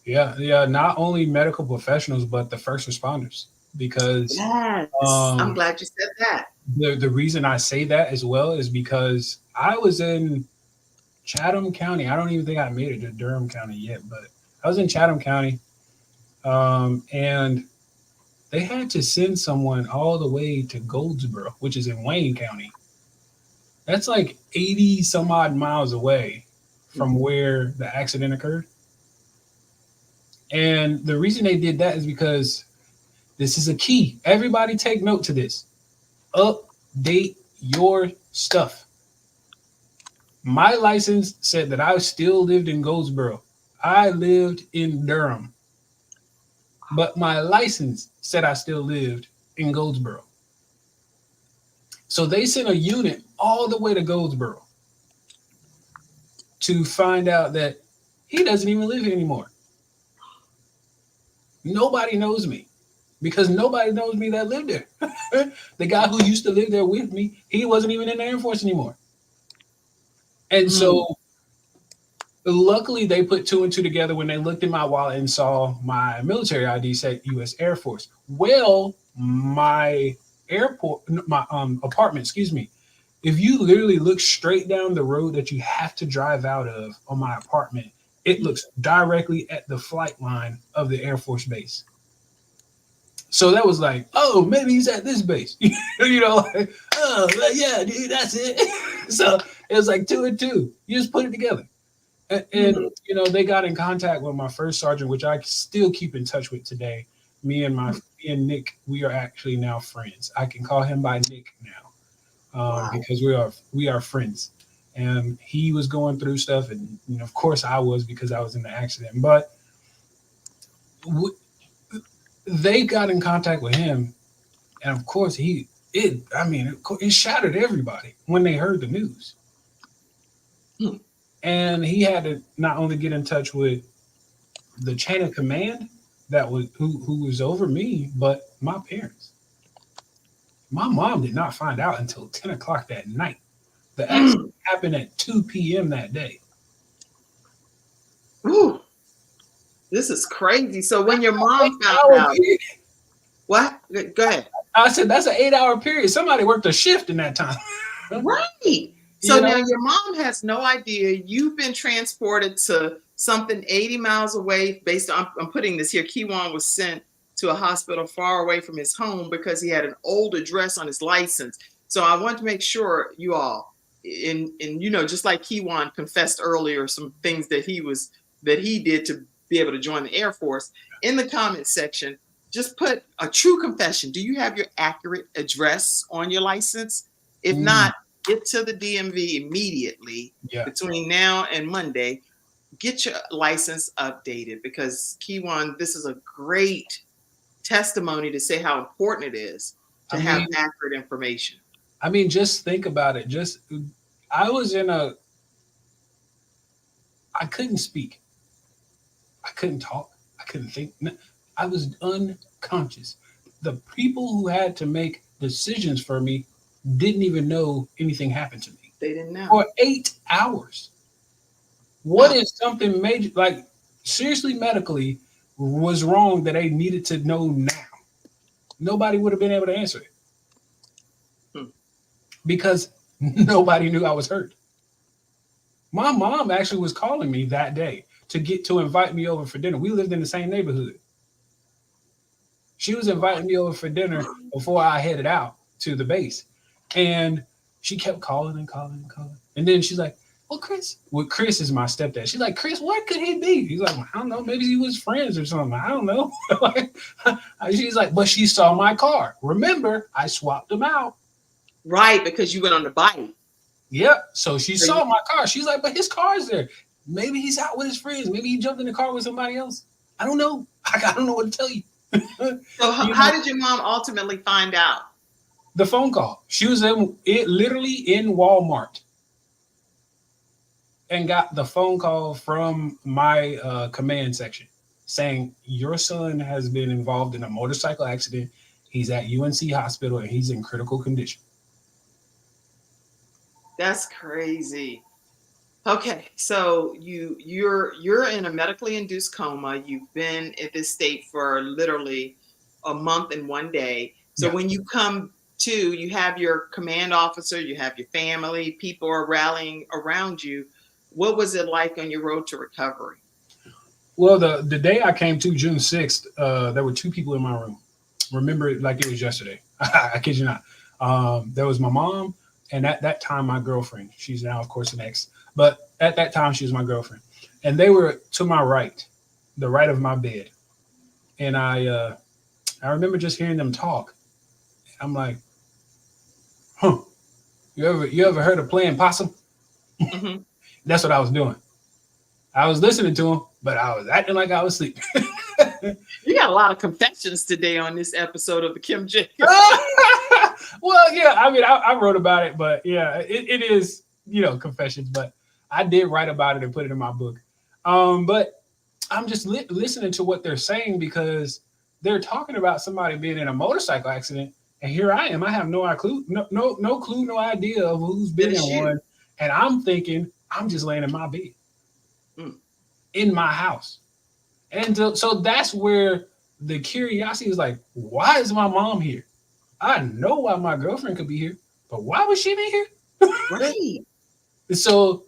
Yeah. Not only medical professionals, but the first responders, because I'm glad you said that. The reason I say that as well is because I was in Chatham County. I don't even think I made it to Durham County yet, but I was in Chatham County, and they had to send someone all the way to Goldsboro, which is in Wayne County. That's like 80 some odd miles away from where the accident occurred. And the reason they did that is because this is a key. Everybody take note to this. Update your stuff. My license said that I still lived in Goldsboro. I lived in Durham. But my license said I still lived in Goldsboro. So they sent a unit all the way to Goldsboro to find out that he doesn't even live here anymore. Nobody knows me, because nobody knows me that lived there. The guy who used to live there with me, he wasn't even in the Air Force anymore. And so luckily they put two and two together when they looked in my wallet and saw my military ID said U.S. Air Force. Well, my apartment, if you literally look straight down the road that you have to drive out of on my apartment, it looks directly at the flight line of the Air Force base. So that was like, oh, maybe he's at this base. Oh, yeah, dude, that's it. So it was like 2 and 2. You just put it together. And they got in contact with my first sergeant, which I still keep in touch with today. me and Nick, we are actually now friends. I can call him by Nick now because we are friends. And he was going through stuff, and of course I was because I was in the accident. But they got in contact with him, and of course it shattered everybody when they heard the news. And he had to not only get in touch with the chain of command that was who was over me, but my parents. My mom did not find out until 10 o'clock that night. The accident happened at 2 p.m. that day. Ooh, this is crazy. So when your mom found out, what? Go ahead. I said that's an 8-hour period. Somebody worked a shift in that time. Right. So now your mom has no idea. You've been transported to something 80 miles away. Based on, I'm putting this here. Kijuan was sent to a hospital far away from his home because he had an old address on his license. So I want to make sure you all, just like Kijuan confessed earlier, some things that he did to be able to join the Air Force. In the comment section, just put a true confession. Do you have your accurate address on your license? If not, get to the DMV immediately between now and Monday. Get your license updated because Kijuan, this is a great testimony to say how important it is to have accurate information. I mean, just think about it. I couldn't speak. I couldn't talk. I couldn't think. I was unconscious. The people who had to make decisions for me didn't even know anything happened to me. They didn't know. For 8 hours. What if something major, like seriously medically, was wrong that they needed to know now? Nobody would have been able to answer it. Because nobody knew I was hurt. My mom actually was calling me that day to invite me over for dinner. We lived in the same neighborhood. She was inviting me over for dinner before I headed out to the base. And she kept calling and calling and calling. And then she's like, Chris is my stepdad. She's like, Chris, what could he be? He's like, I don't know. Maybe he was friends or something. I don't know. She's like, but she saw my car. Remember, I swapped them out. Right, because you went on the bike. Yep. So she saw my car. She's like, but his car's there. Maybe he's out with his friends. Maybe he jumped in the car with somebody else. I don't know. I don't know what to tell you. So how did your mom ultimately find out? The phone call. She was literally in Walmart and got the phone call from my command section saying, your son has been involved in a motorcycle accident. He's at UNC hospital and he's in critical condition. That's crazy. Okay, so you're in a medically induced coma. You've been in this state for literally a month and 1 day. So when you come to, you have your command officer, you have your family, people are rallying around you. What was it like on your road to recovery? Well, the day I came to, June 6th, there were 2 people in my room. Remember it like it was yesterday. I kid you not. There was my mom, and at that time, my girlfriend. She's now, of course, an ex. But at that time, she was my girlfriend. And they were to my right, the right of my bed. And I remember just hearing them talk. I'm like, you ever heard of playing possum? Mm-hmm. That's what I was doing. I was listening to them, but I was acting like I was sleeping. You got a lot of confessions today on this episode of the Kim J. Well, yeah, I mean, I wrote about it, but yeah, it is, confessions, but I did write about it and put it in my book. But I'm just listening to what they're saying because they're talking about somebody being in a motorcycle accident. And here I am. I have no clue, no idea of who's been in one. And I'm thinking, I'm just laying in my bed in my house. And so that's where the curiosity is like, why is my mom here? I know why my girlfriend could be here, but why would she be here? Right. So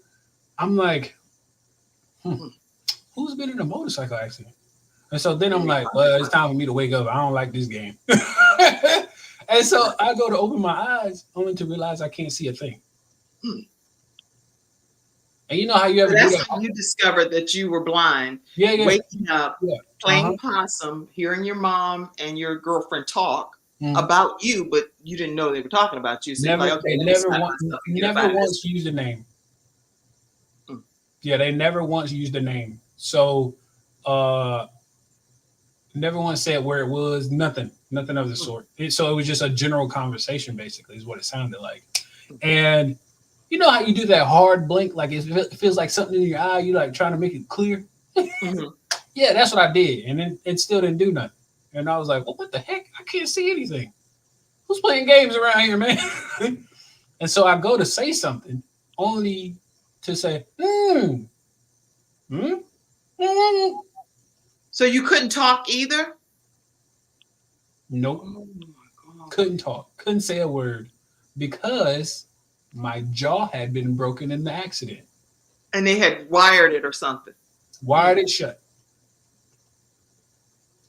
I'm like, who's been in a motorcycle accident? And so then I'm like, well, it's time for me to wake up. I don't like this game. And so I go to open my eyes only to realize I can't see a thing. And you know how you So ever do that's that? how you discovered that you were blind, Yeah, yeah, waking up, yeah. Uh-huh. playing possum, hearing your mom and your girlfriend talk Mhm. about you, but you didn't know they were talking about you. So you're Never, like, okay, they let me never slap want, myself and get up never out of this. once used a name. Mm. Yeah, they never once used a name. So, uh, never once said where it was. Nothing of the Mm. sort. So it was just a general conversation, basically, is what it sounded like. Mm. And you know how you do that hard blink, like it feels like something in your eye. You like trying to make it clear. Mhm. Yeah, that's what I did, and then it still didn't do nothing. And I was like, "Well, what the heck? I can't see anything. Who's playing games around here, man?" And so I go to say something, only to say, hmm, hmm. So you couldn't talk either? Nope, Oh my God. couldn't talk, couldn't say a word because my jaw had been broken in the accident. And they had wired it or something. Mm. Wired it shut.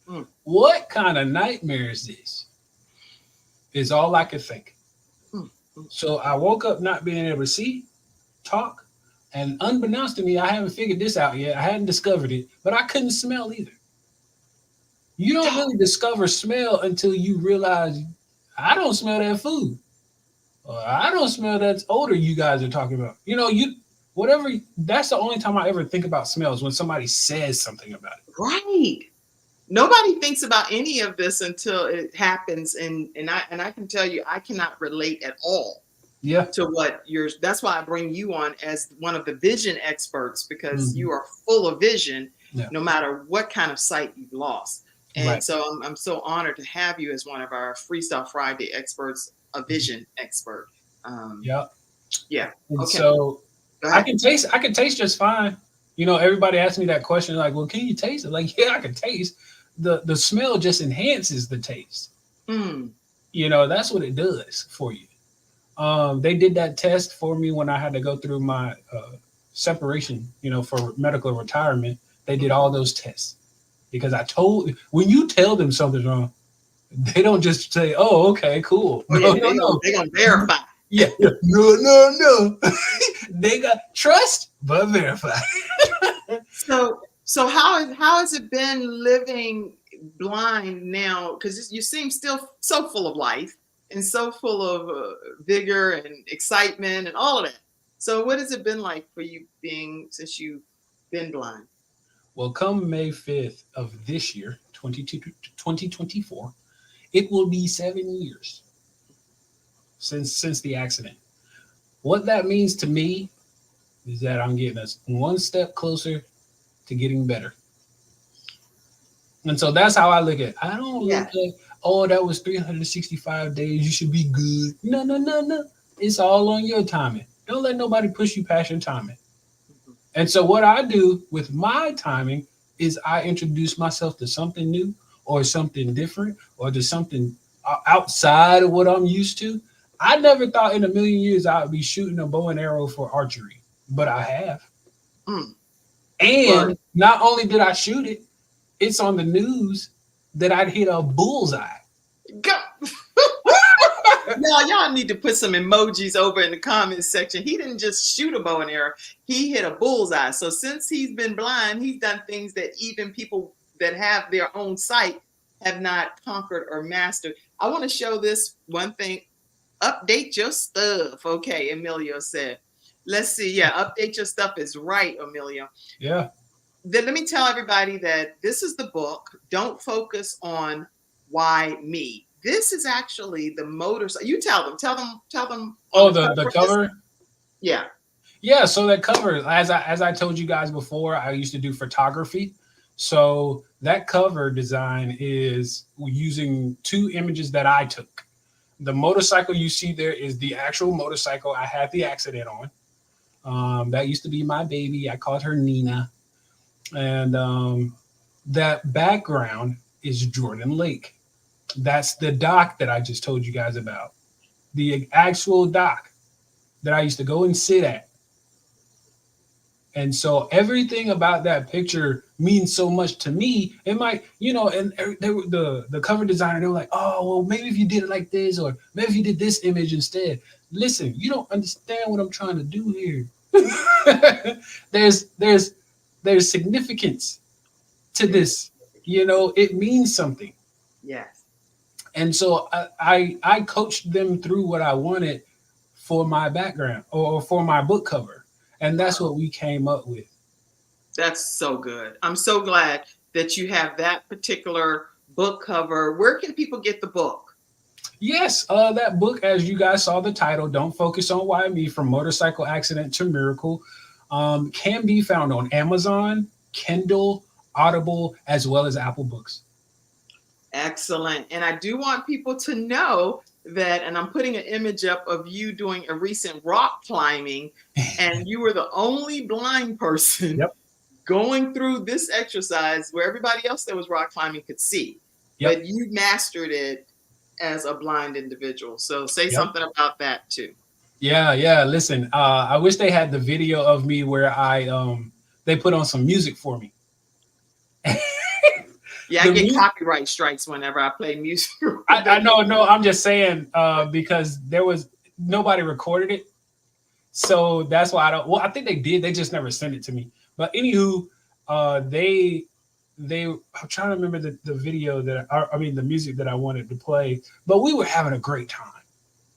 Mm. What kind of nightmare is this? Is all I could think. Mm. Mm. So I woke up not being able to see, talk, and unbeknownst to me, I haven't figured this out yet. I hadn't discovered it, but I couldn't smell either. You don't really discover smell until you realize I don't smell that food. Or I don't smell that odor you guys are talking about. You know, you whatever. That's the only time I ever think about smells when somebody says something about it. Right. Nobody thinks about any of this until it happens, and I can tell you I cannot relate at all Yeah. to what yours. That's why I bring you on as one of the vision experts, because Mhm. you are full of vision Yeah. no matter what kind of sight you've lost. And Right. so I'm so honored to have you as one of our Freestyle Friday experts, a vision expert. um, Yeah. yeah. And Okay, so go ahead. I can taste just fine. You know, everybody asks me that question, like, well, can you taste it? Like, yeah, I can taste. The smell just enhances the taste. Mm. You know, that's what it does for you. They did that test for me when I had to go through my separation, you know, for medical retirement. They did all those tests because I told when you tell them something's wrong, they don't just say, "Oh, okay, cool." Oh No, yeah, no, no. they gonna verify. Yeah, yeah. No, no, no. They got trust but verify. So how has it been living blind now? Because you seem still so full of life and so full of vigor and excitement and all of that. So what has it been like for you being since you've been blind? Well, come May 5th of this year, 2024, it will be 7 years since the accident. What that means to me is that I'm getting us one step closer to getting better. And so that's how I look at it. I don't look Yeah. at, oh, that was 365 days. You should be good. No, no, no, no. It's all on your timing. Don't let nobody push you past your timing. Mhm. And so what I do with my timing is I introduce myself to something new or something different or to something outside of what I'm used to. I never thought in a million years I would be shooting a bow and arrow for archery, but I have. Mm. Well, And not only did I shoot it, it's on the news that I'd hit a bullseye. go. Y'all need to put some emojis over in the comments section. He didn't just shoot a bow and arrow; he hit a bullseye. So since he's been blind, he's done things that even people that have their own sight have not conquered or mastered. I want to show this one thing. Update your stuff. Okay, Emilio said. Let's see. Yeah, update your stuff is right, Emilio. Yeah. Then let me tell everybody that this is the book. Don't focus on why me. This is actually the motorcycle. You tell them on Oh, the the cover of this. cover. Yeah. Yeah, so that cover, as I told you guys before, I used to do photography. So that cover design is using two images that I took. The motorcycle you see there is the actual motorcycle I had the accident on. That used to be my baby. I called her Nina. And that background is Jordan Lake. That's the dock that I just told you guys about. The actual dock that I used to go and sit at. And so everything about that picture means so much to me. It might, you know, and they were the cover designer, they were like, oh, well, maybe if you did it like this, or maybe if you did this image instead. Listen, you don't understand what I'm trying to do here. there's significance to this. It means something. Yes. And so I coached them through what I wanted for my background or for my book cover. And that's what we came up with. That's so good. I'm so glad that you have that particular book cover. Where can people get the book? Yes, that book, as you guys saw the title, Don't Focus on Why Me, From Motorcycle Accident to Miracle, can be found on Amazon, Kindle, Audible, as well as Apple Books. Excellent. And I do want people to know that, and I'm putting an image up of you doing a recent rock climbing, and you were the only blind person Yep. going through this exercise where everybody else that was rock climbing could see. Yep. But you mastered it as a blind individual. So say something about that too. Yeah. Listen, I wish they had the video of me where they put on some music for me. Yeah, I get copyright strikes whenever I play music. I know, no, I'm just saying because nobody recorded it. So that's why I think they did. They just never sent it to me. But anywho, I'm trying to remember the video the music that I wanted to play, but we were having a great time.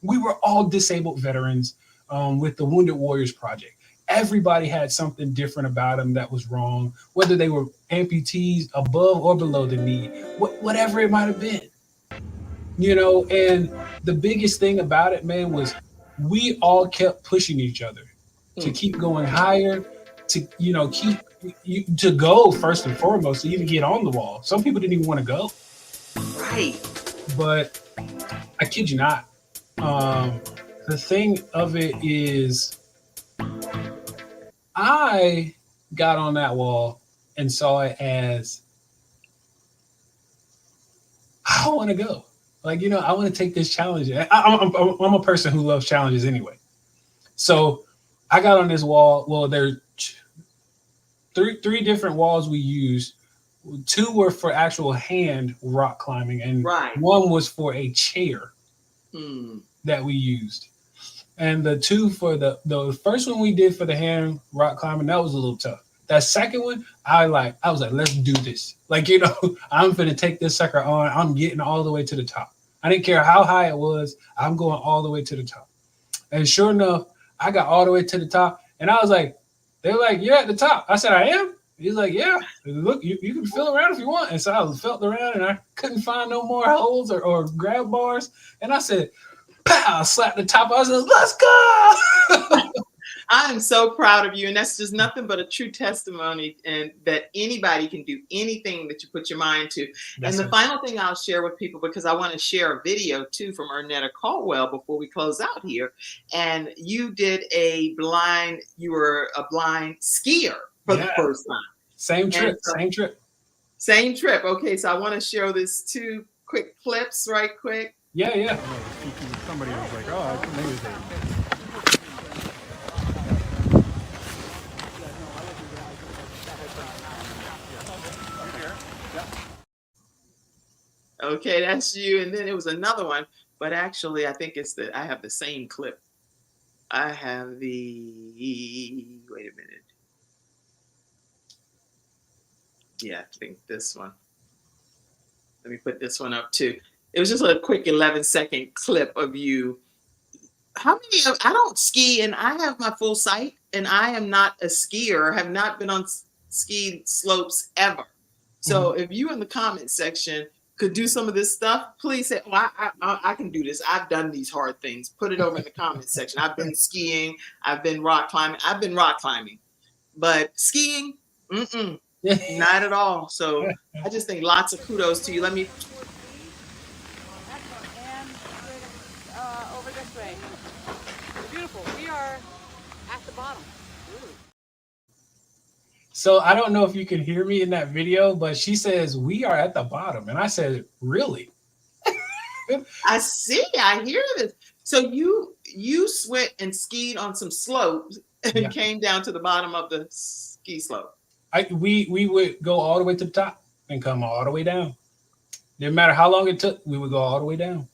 We were all disabled veterans with the Wounded Warriors Project. Everybody had something different about them that was wrong, whether they were amputees above or below the knee, whatever it might have been. And the biggest thing about it, man, was we all kept pushing each other to keep going higher, to to go first and foremost, to even get on the wall. Some people didn't even want to go. Right. But I kid you not. The thing of it is, I got on that wall and saw it as, I want to go. Like, I want to take this challenge. I'm a person who loves challenges anyway. So I got on this wall. Well, there's three different walls we used. 2 were for actual hand rock climbing, and one was for a chair that we used. And the 2 for the first one we did for the hand rock climbing, that was a little tough. That second one, I was like, let's do this. Like, I'm gonna take this sucker on. I'm getting all the way to the top. I didn't care how high it was. I'm going all the way to the top. And sure enough, I got all the way to the top. And I was like, they were like, you're at the top. I said, I am? He's like, yeah. Look, you can feel around if you want. And so I felt around and I couldn't find no more holes or grab bars. And I said, pow, slapped the top. I was like, let's go. I am so proud of you. And that's just nothing but a true testimony, and that anybody can do anything that you put your mind to. That's and the final thing I'll share with people, because I want to share a video too from Ernetta Caldwell before we close out here. And you were a blind skier for the first time. Same trip. Okay, so I want to share this 2 quick clips right quick. Yeah. Somebody was like, oh, maybe they. Okay, that's you. And then it was another one, but actually I think I have the same clip. I have wait a minute. Yeah, I think this one. Let me put this one up too. It was just a quick 11-second clip of you. I don't ski, and I have my full sight, and I am not a skier, have not been on ski slopes ever. So if you in the comment section could do some of this stuff, please say, well, I can do this. I've done these hard things. Put it over in the comment section. I've been skiing. I've been rock climbing. But skiing, not at all. So I just think lots of kudos to you. Let me. And over this way. Beautiful. We are at the bottom. So I don't know if you can hear me in that video, but she says, we are at the bottom. And I said, really? I see. I hear this. So you went and skied on some slopes and came down to the bottom of the ski slope. We would go all the way to the top and come all the way down. Didn't matter how long it took, we would go all the way down.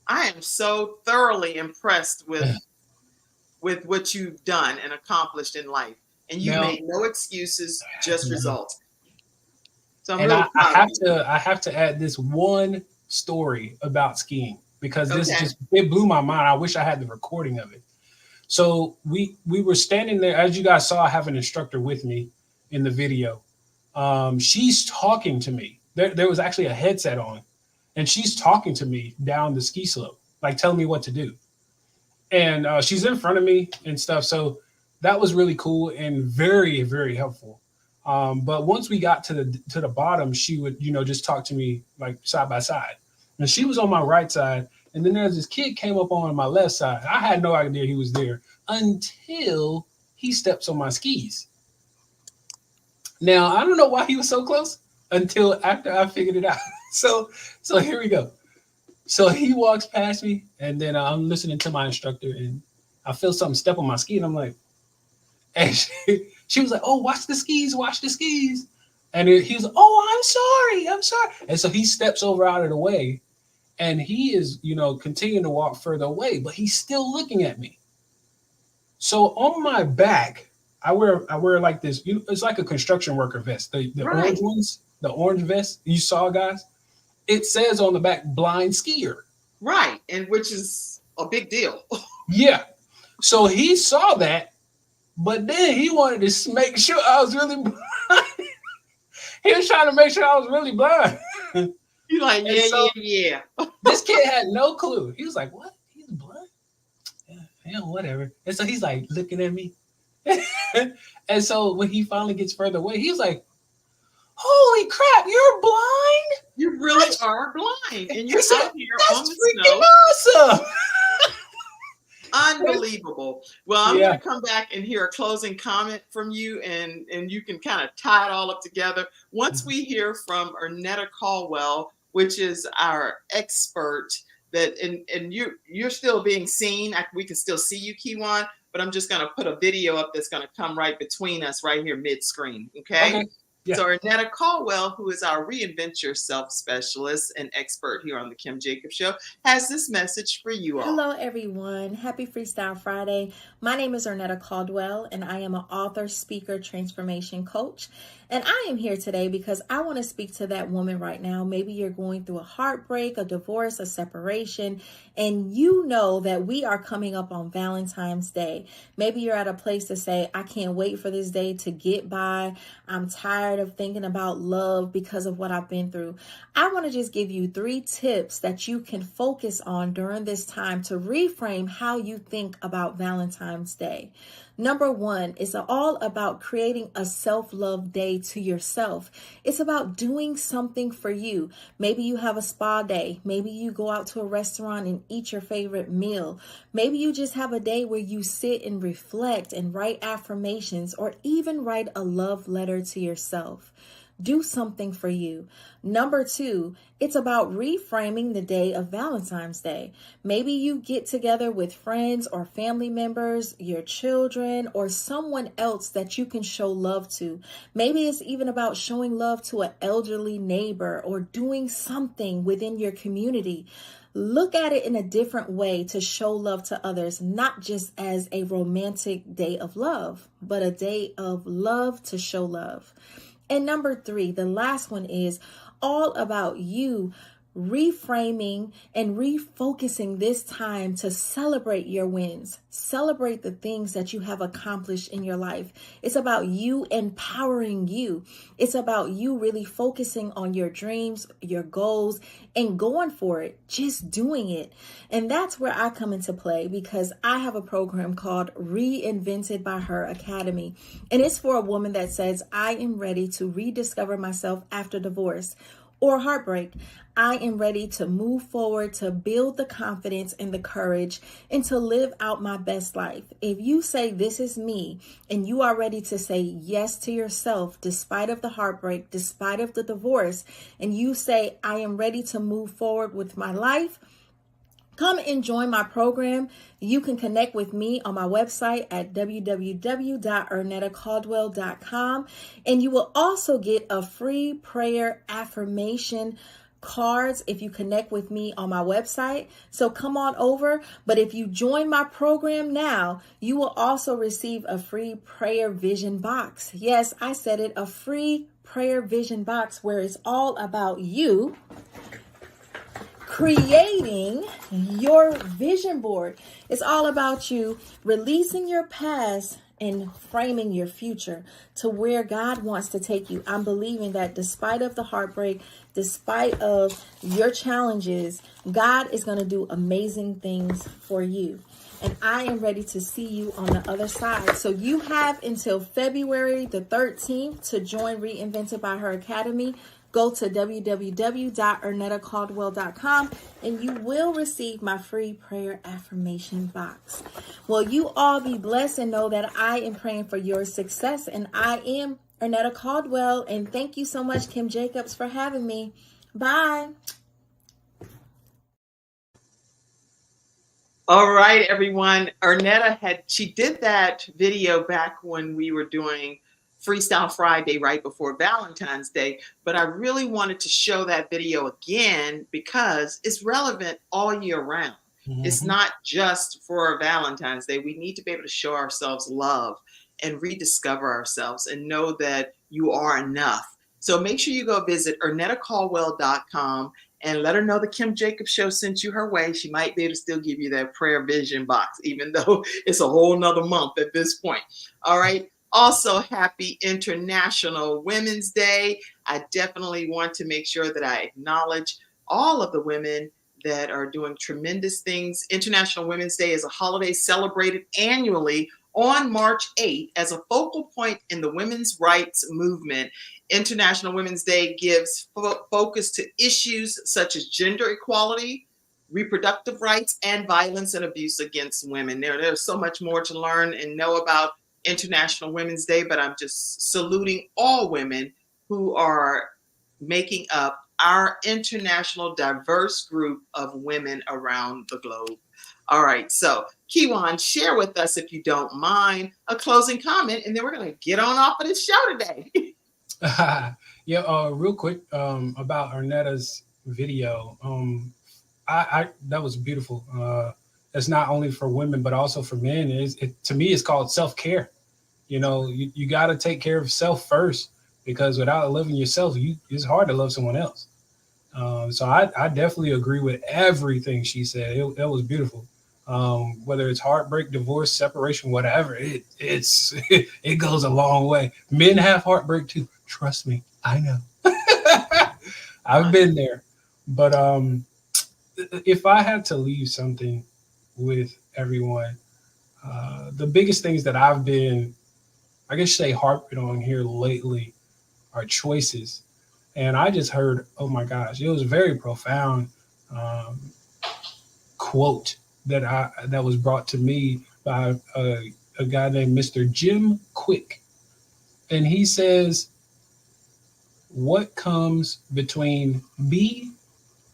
I am so thoroughly impressed with with what you've done and accomplished in life. And you made no excuses, just results. So I'm really proud of you. I have to add this one story about skiing, because this it blew my mind. I wish I had the recording of it. So we were standing there, as you guys saw, I have an instructor with me in the video. She's talking to me. There was actually a headset on, and she's talking to me down the ski slope, like telling me what to do. And she's in front of me and stuff. So that was really cool and very, very helpful. But once we got to the bottom, she would, just talk to me like side by side. And she was on my right side. And then there's this kid came up on my left side. I had no idea he was there until he steps on my skis. Now, I don't know why he was so close until after I figured it out. So here we go. So he walks past me, and then I'm listening to my instructor, and I feel something step on my ski, and I'm like, and she was like, "Oh, watch the skis, watch the skis." And he was like, "Oh, I'm sorry." And so he steps over out of the way, and he is, continuing to walk further away, but he's still looking at me. So on my back, I wear like this, it's like a construction worker vest, the orange ones, the orange vest you saw, guys. It says on the back, blind skier. Right, and which is a big deal. Yeah. So he saw that, but then he wanted to make sure I was really blind. He was trying to make sure I was really blind. You're like, yeah. This kid had no clue. He was like, "What? He's blind? Yeah, whatever." And so he's like looking at me. And so when he finally gets further away, he was like, "Holy crap, you're blind? You really are blind. And you're out here on the freaking snow. Awesome." Unbelievable. Well, I'm going to come back and hear a closing comment from you, and you can kind of tie it all up together. Once we hear from Ernetta Caldwell, which is our expert, and you're still being seen. We can still see you, Kijuan, but I'm just going to put a video up that's going to come right between us right here mid-screen. Okay? Yeah. So Ernetta Caldwell, who is our Reinvent Yourself specialist and expert here on the Kim Jacobs Show, has this message for you all. Hello, everyone. Happy Freestyle Friday. My name is Ernetta Caldwell, and I am an author, speaker, transformation coach. And I am here today because I want to speak to that woman right now. Maybe you're going through a heartbreak, a divorce, a separation, and you know that we are coming up on Valentine's Day. Maybe you're at a place to say, "I can't wait for this day to get by. I'm tired of thinking about love because of what I've been through." I want to just give you 3 tips that you can focus on during this time to reframe how you think about Valentine's Day. Number 1 is all about creating a self-love day to yourself. It's about doing something for you. Maybe you have a spa day. Maybe you go out to a restaurant and eat your favorite meal. Maybe you just have a day where you sit and reflect and write affirmations, or even write a love letter to yourself. Do something for you. Number 2, it's about reframing the day of Valentine's Day. Maybe you get together with friends or family members, your children, or someone else that you can show love to. Maybe it's even about showing love to an elderly neighbor or doing something within your community. Look at it in a different way to show love to others, not just as a romantic day of love, but a day of love to show love. And number 3, the last one, is all about you reframing and refocusing this time to celebrate your wins, celebrate the things that you have accomplished in your life. It's about you empowering you. It's about you really focusing on your dreams, your goals, and going for it, just doing it. And that's where I come into play, because I have a program called Reinvented by Her Academy. And it's for a woman that says, "I am ready to rediscover myself after divorce or heartbreak. I am ready to move forward, to build the confidence and the courage, and to live out my best life." If you say, "This is me," and you are ready to say yes to yourself, despite of the heartbreak, despite of the divorce, and you say, "I am ready to move forward with my life," come and join my program. You can connect with me on my website at www.ernettacaldwell.com. And you will also get a free prayer affirmation cards if you connect with me on my website. So come on over. But if you join my program now, you will also receive a free prayer vision box. Yes, I said it, a free prayer vision box where it's all about you creating your vision board. It's all about you releasing your past and framing your future to where God wants to take you. I'm believing that despite of the heartbreak, despite of your challenges, God is going to do amazing things for you. And I am ready to see you on the other side. So you have until February the 13th to join Reinvented by Her Academy. Go to www.ernettacaldwell.com and you will receive my free prayer affirmation box. Well, you all be blessed and know that I am praying for your success. And I am Ernetta Caldwell. And thank you so much, Kim Jacobs, for having me. Bye. All right, everyone. Ernetta she did that video back when we were doing Freestyle Friday right before Valentine's Day, but I really wanted to show that video again because it's relevant all year round. Mm-hmm. It's not just for Valentine's Day. We need to be able to show ourselves love and rediscover ourselves and know that you are enough. So make sure you go visit ErnettaCaldwell.com and let her know the Kim Jacobs Show sent you her way. She might be able to still give you that prayer vision box, even though it's a whole nother month at this point. All right. Also, happy International Women's Day. I definitely want to make sure that I acknowledge all of the women that are doing tremendous things. International Women's Day is a holiday celebrated annually on March 8th as a focal point in the women's rights movement. International Women's Day gives focus to issues such as gender equality, reproductive rights, and violence and abuse against women. There's so much more to learn and know about International Women's Day, but I'm just saluting all women who are making up our international diverse group of women around the globe. All right, so Kijuan, share with us, if you don't mind, a closing comment, and then we're going to get on off of this show today. Real quick about Ernetta's video. I that was beautiful. It's not only for women, but also for men. To me, it's called self-care. You know, you got to take care of self first, because without loving yourself, it's hard to love someone else. So I definitely agree with everything she said. It was beautiful. Whether it's heartbreak, divorce, separation, whatever, it goes a long way. Men have heartbreak too. Trust me, I know. I've been there. But if I had to leave something with everyone, the biggest things that I've been, I guess, harping on here lately are choices. And I just heard, oh my gosh, it was a very profound quote that was brought to me by a guy named Mr. Jim Quick. And he says, what comes between B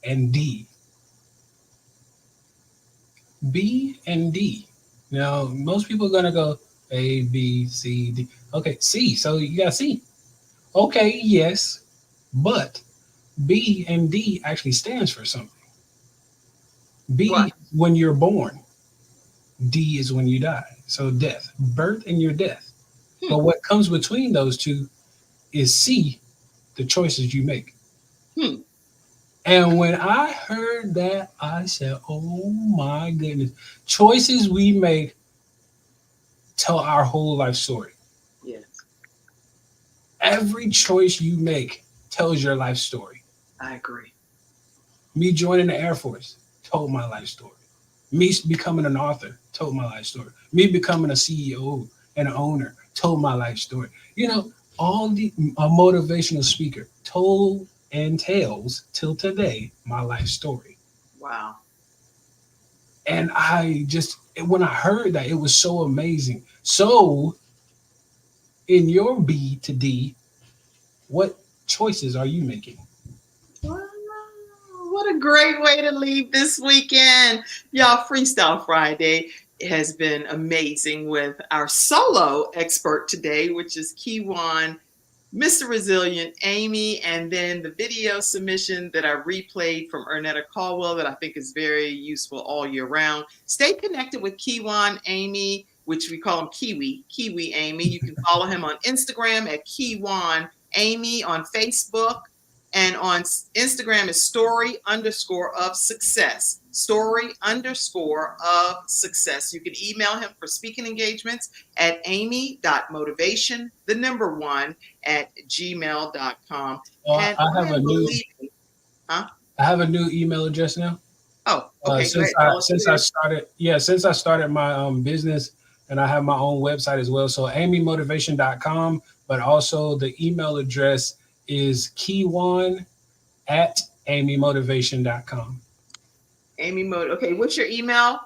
and D? B and D. Now, most people are going to go A, B, C, D. Okay, C. So you got C. Okay, yes. But B and D actually stands for something. B, what? When you're born. D is when you die. So death, birth and your death. But what comes between those two is C, the choices you make. And when I heard that, I said, oh my goodness. Choices we make tell our whole life story. Yes. Every choice you make tells your life story. I agree. Me joining the Air Force told my life story. Me becoming an author told my life story. Me becoming a CEO and an owner told my life story. You know, all a motivational speaker told and tells till today my life story. Wow. And when I heard that, it was so amazing. So in your B to D, what choices are you making? Wow, what a great way to leave this weekend. Y'all, Freestyle Friday has been amazing with our solo expert today, which is Kijuan Mr. Resilient, Amy, and then the video submission that I replayed from Ernetta Caldwell that I think is very useful all year round. Stay connected with Kijuan Amey, which we call him Kiwi Amey. You can follow him on Instagram at Kijuan Amey, on Facebook, and on Instagram is story_of_success. Story_of_success. You can email him for speaking engagements at amy.motivation1@gmail.com. I have a new email address now. Oh, okay. Since I started my business, and I have my own website as well. So amymotivation.com, but also the email address is Kijuan@amymotivation.com. Okay, what's your email?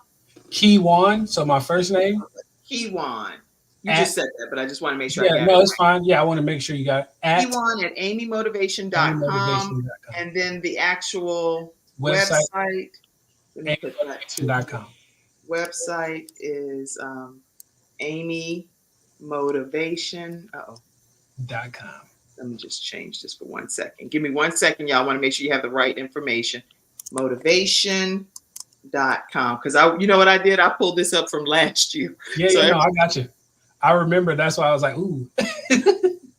Kijuan, so my first name. Kijuan. You just said that, but I just want to make sure. Yeah, no, it's fine. Yeah, I want to make sure you got it. Kijuan@amymotivation.com, and then the actual website. amymotivation.com. Website is amymotivation.com. Let me just change this for 1 second. Give me 1 second, y'all. I want to make sure you have the right information. Motivation.com. Because you know what I did? I pulled this up from last year. Yeah, I got you. I remember. That's why I was like, ooh.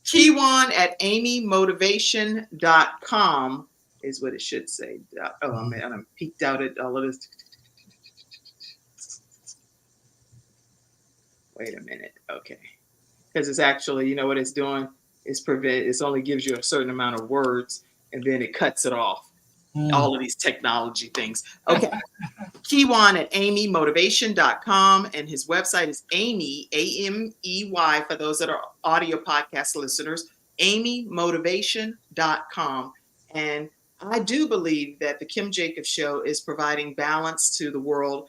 Kijuan@amymotivation.com is what it should say. Oh, man, I'm peeked out at all of this. Wait a minute. Okay. Because it's actually, you know what it's doing? It only gives you a certain amount of words, and then it cuts it off. All of these technology things. Okay. Kijuan@amymotivation.com, and his website is Amey, AMEY, for those that are audio podcast listeners, amymotivation.com. And I do believe that the Kim Jacobs Show is providing balance to the world,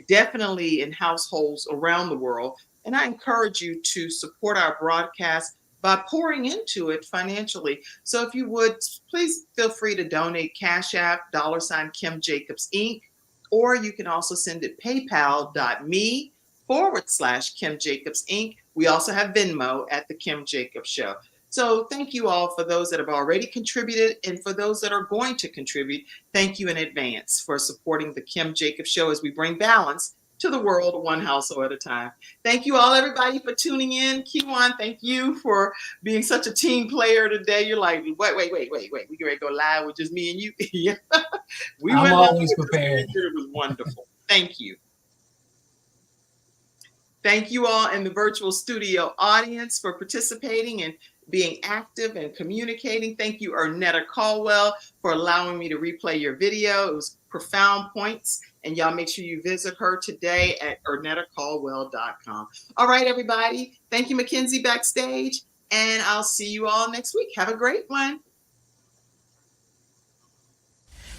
definitely in households around the world. And I encourage you to support our broadcast by pouring into it financially. So if you would, please feel free to donate. Cash App, $Kimjacobsinc, or you can also send it paypal.me/KimJacobsInc. We also have Venmo at the Kim Jacobs Show. So thank you all for those that have already contributed, and for those that are going to contribute, thank you in advance for supporting the Kim Jacobs Show as we bring balance to the world, one household at a time. Thank you all, everybody, for tuning in. Kijuan, thank you for being such a team player today. You're like, wait. We ready to go live with just me and you? Yeah. I'm always prepared. It was wonderful. Thank you. Thank you all in the virtual studio audience for participating and being active and communicating. Thank you, Ernetta Caldwell, for allowing me to replay your video. It was profound points. And y'all make sure you visit her today at ErnettaCaldwell.com. All right, everybody. Thank you, Mackenzie, backstage. And I'll see you all next week. Have a great one.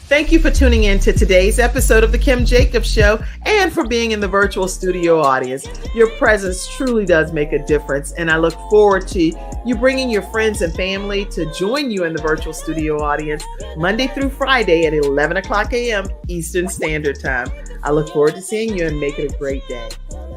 Thank you for tuning in to today's episode of The Kim Jacobs Show, and for being in the virtual studio audience. Your presence truly does make a difference, and I look forward to you bringing your friends and family to join you in the virtual studio audience Monday through Friday at 11 o'clock a.m. Eastern Standard Time. I look forward to seeing you, and make it a great day.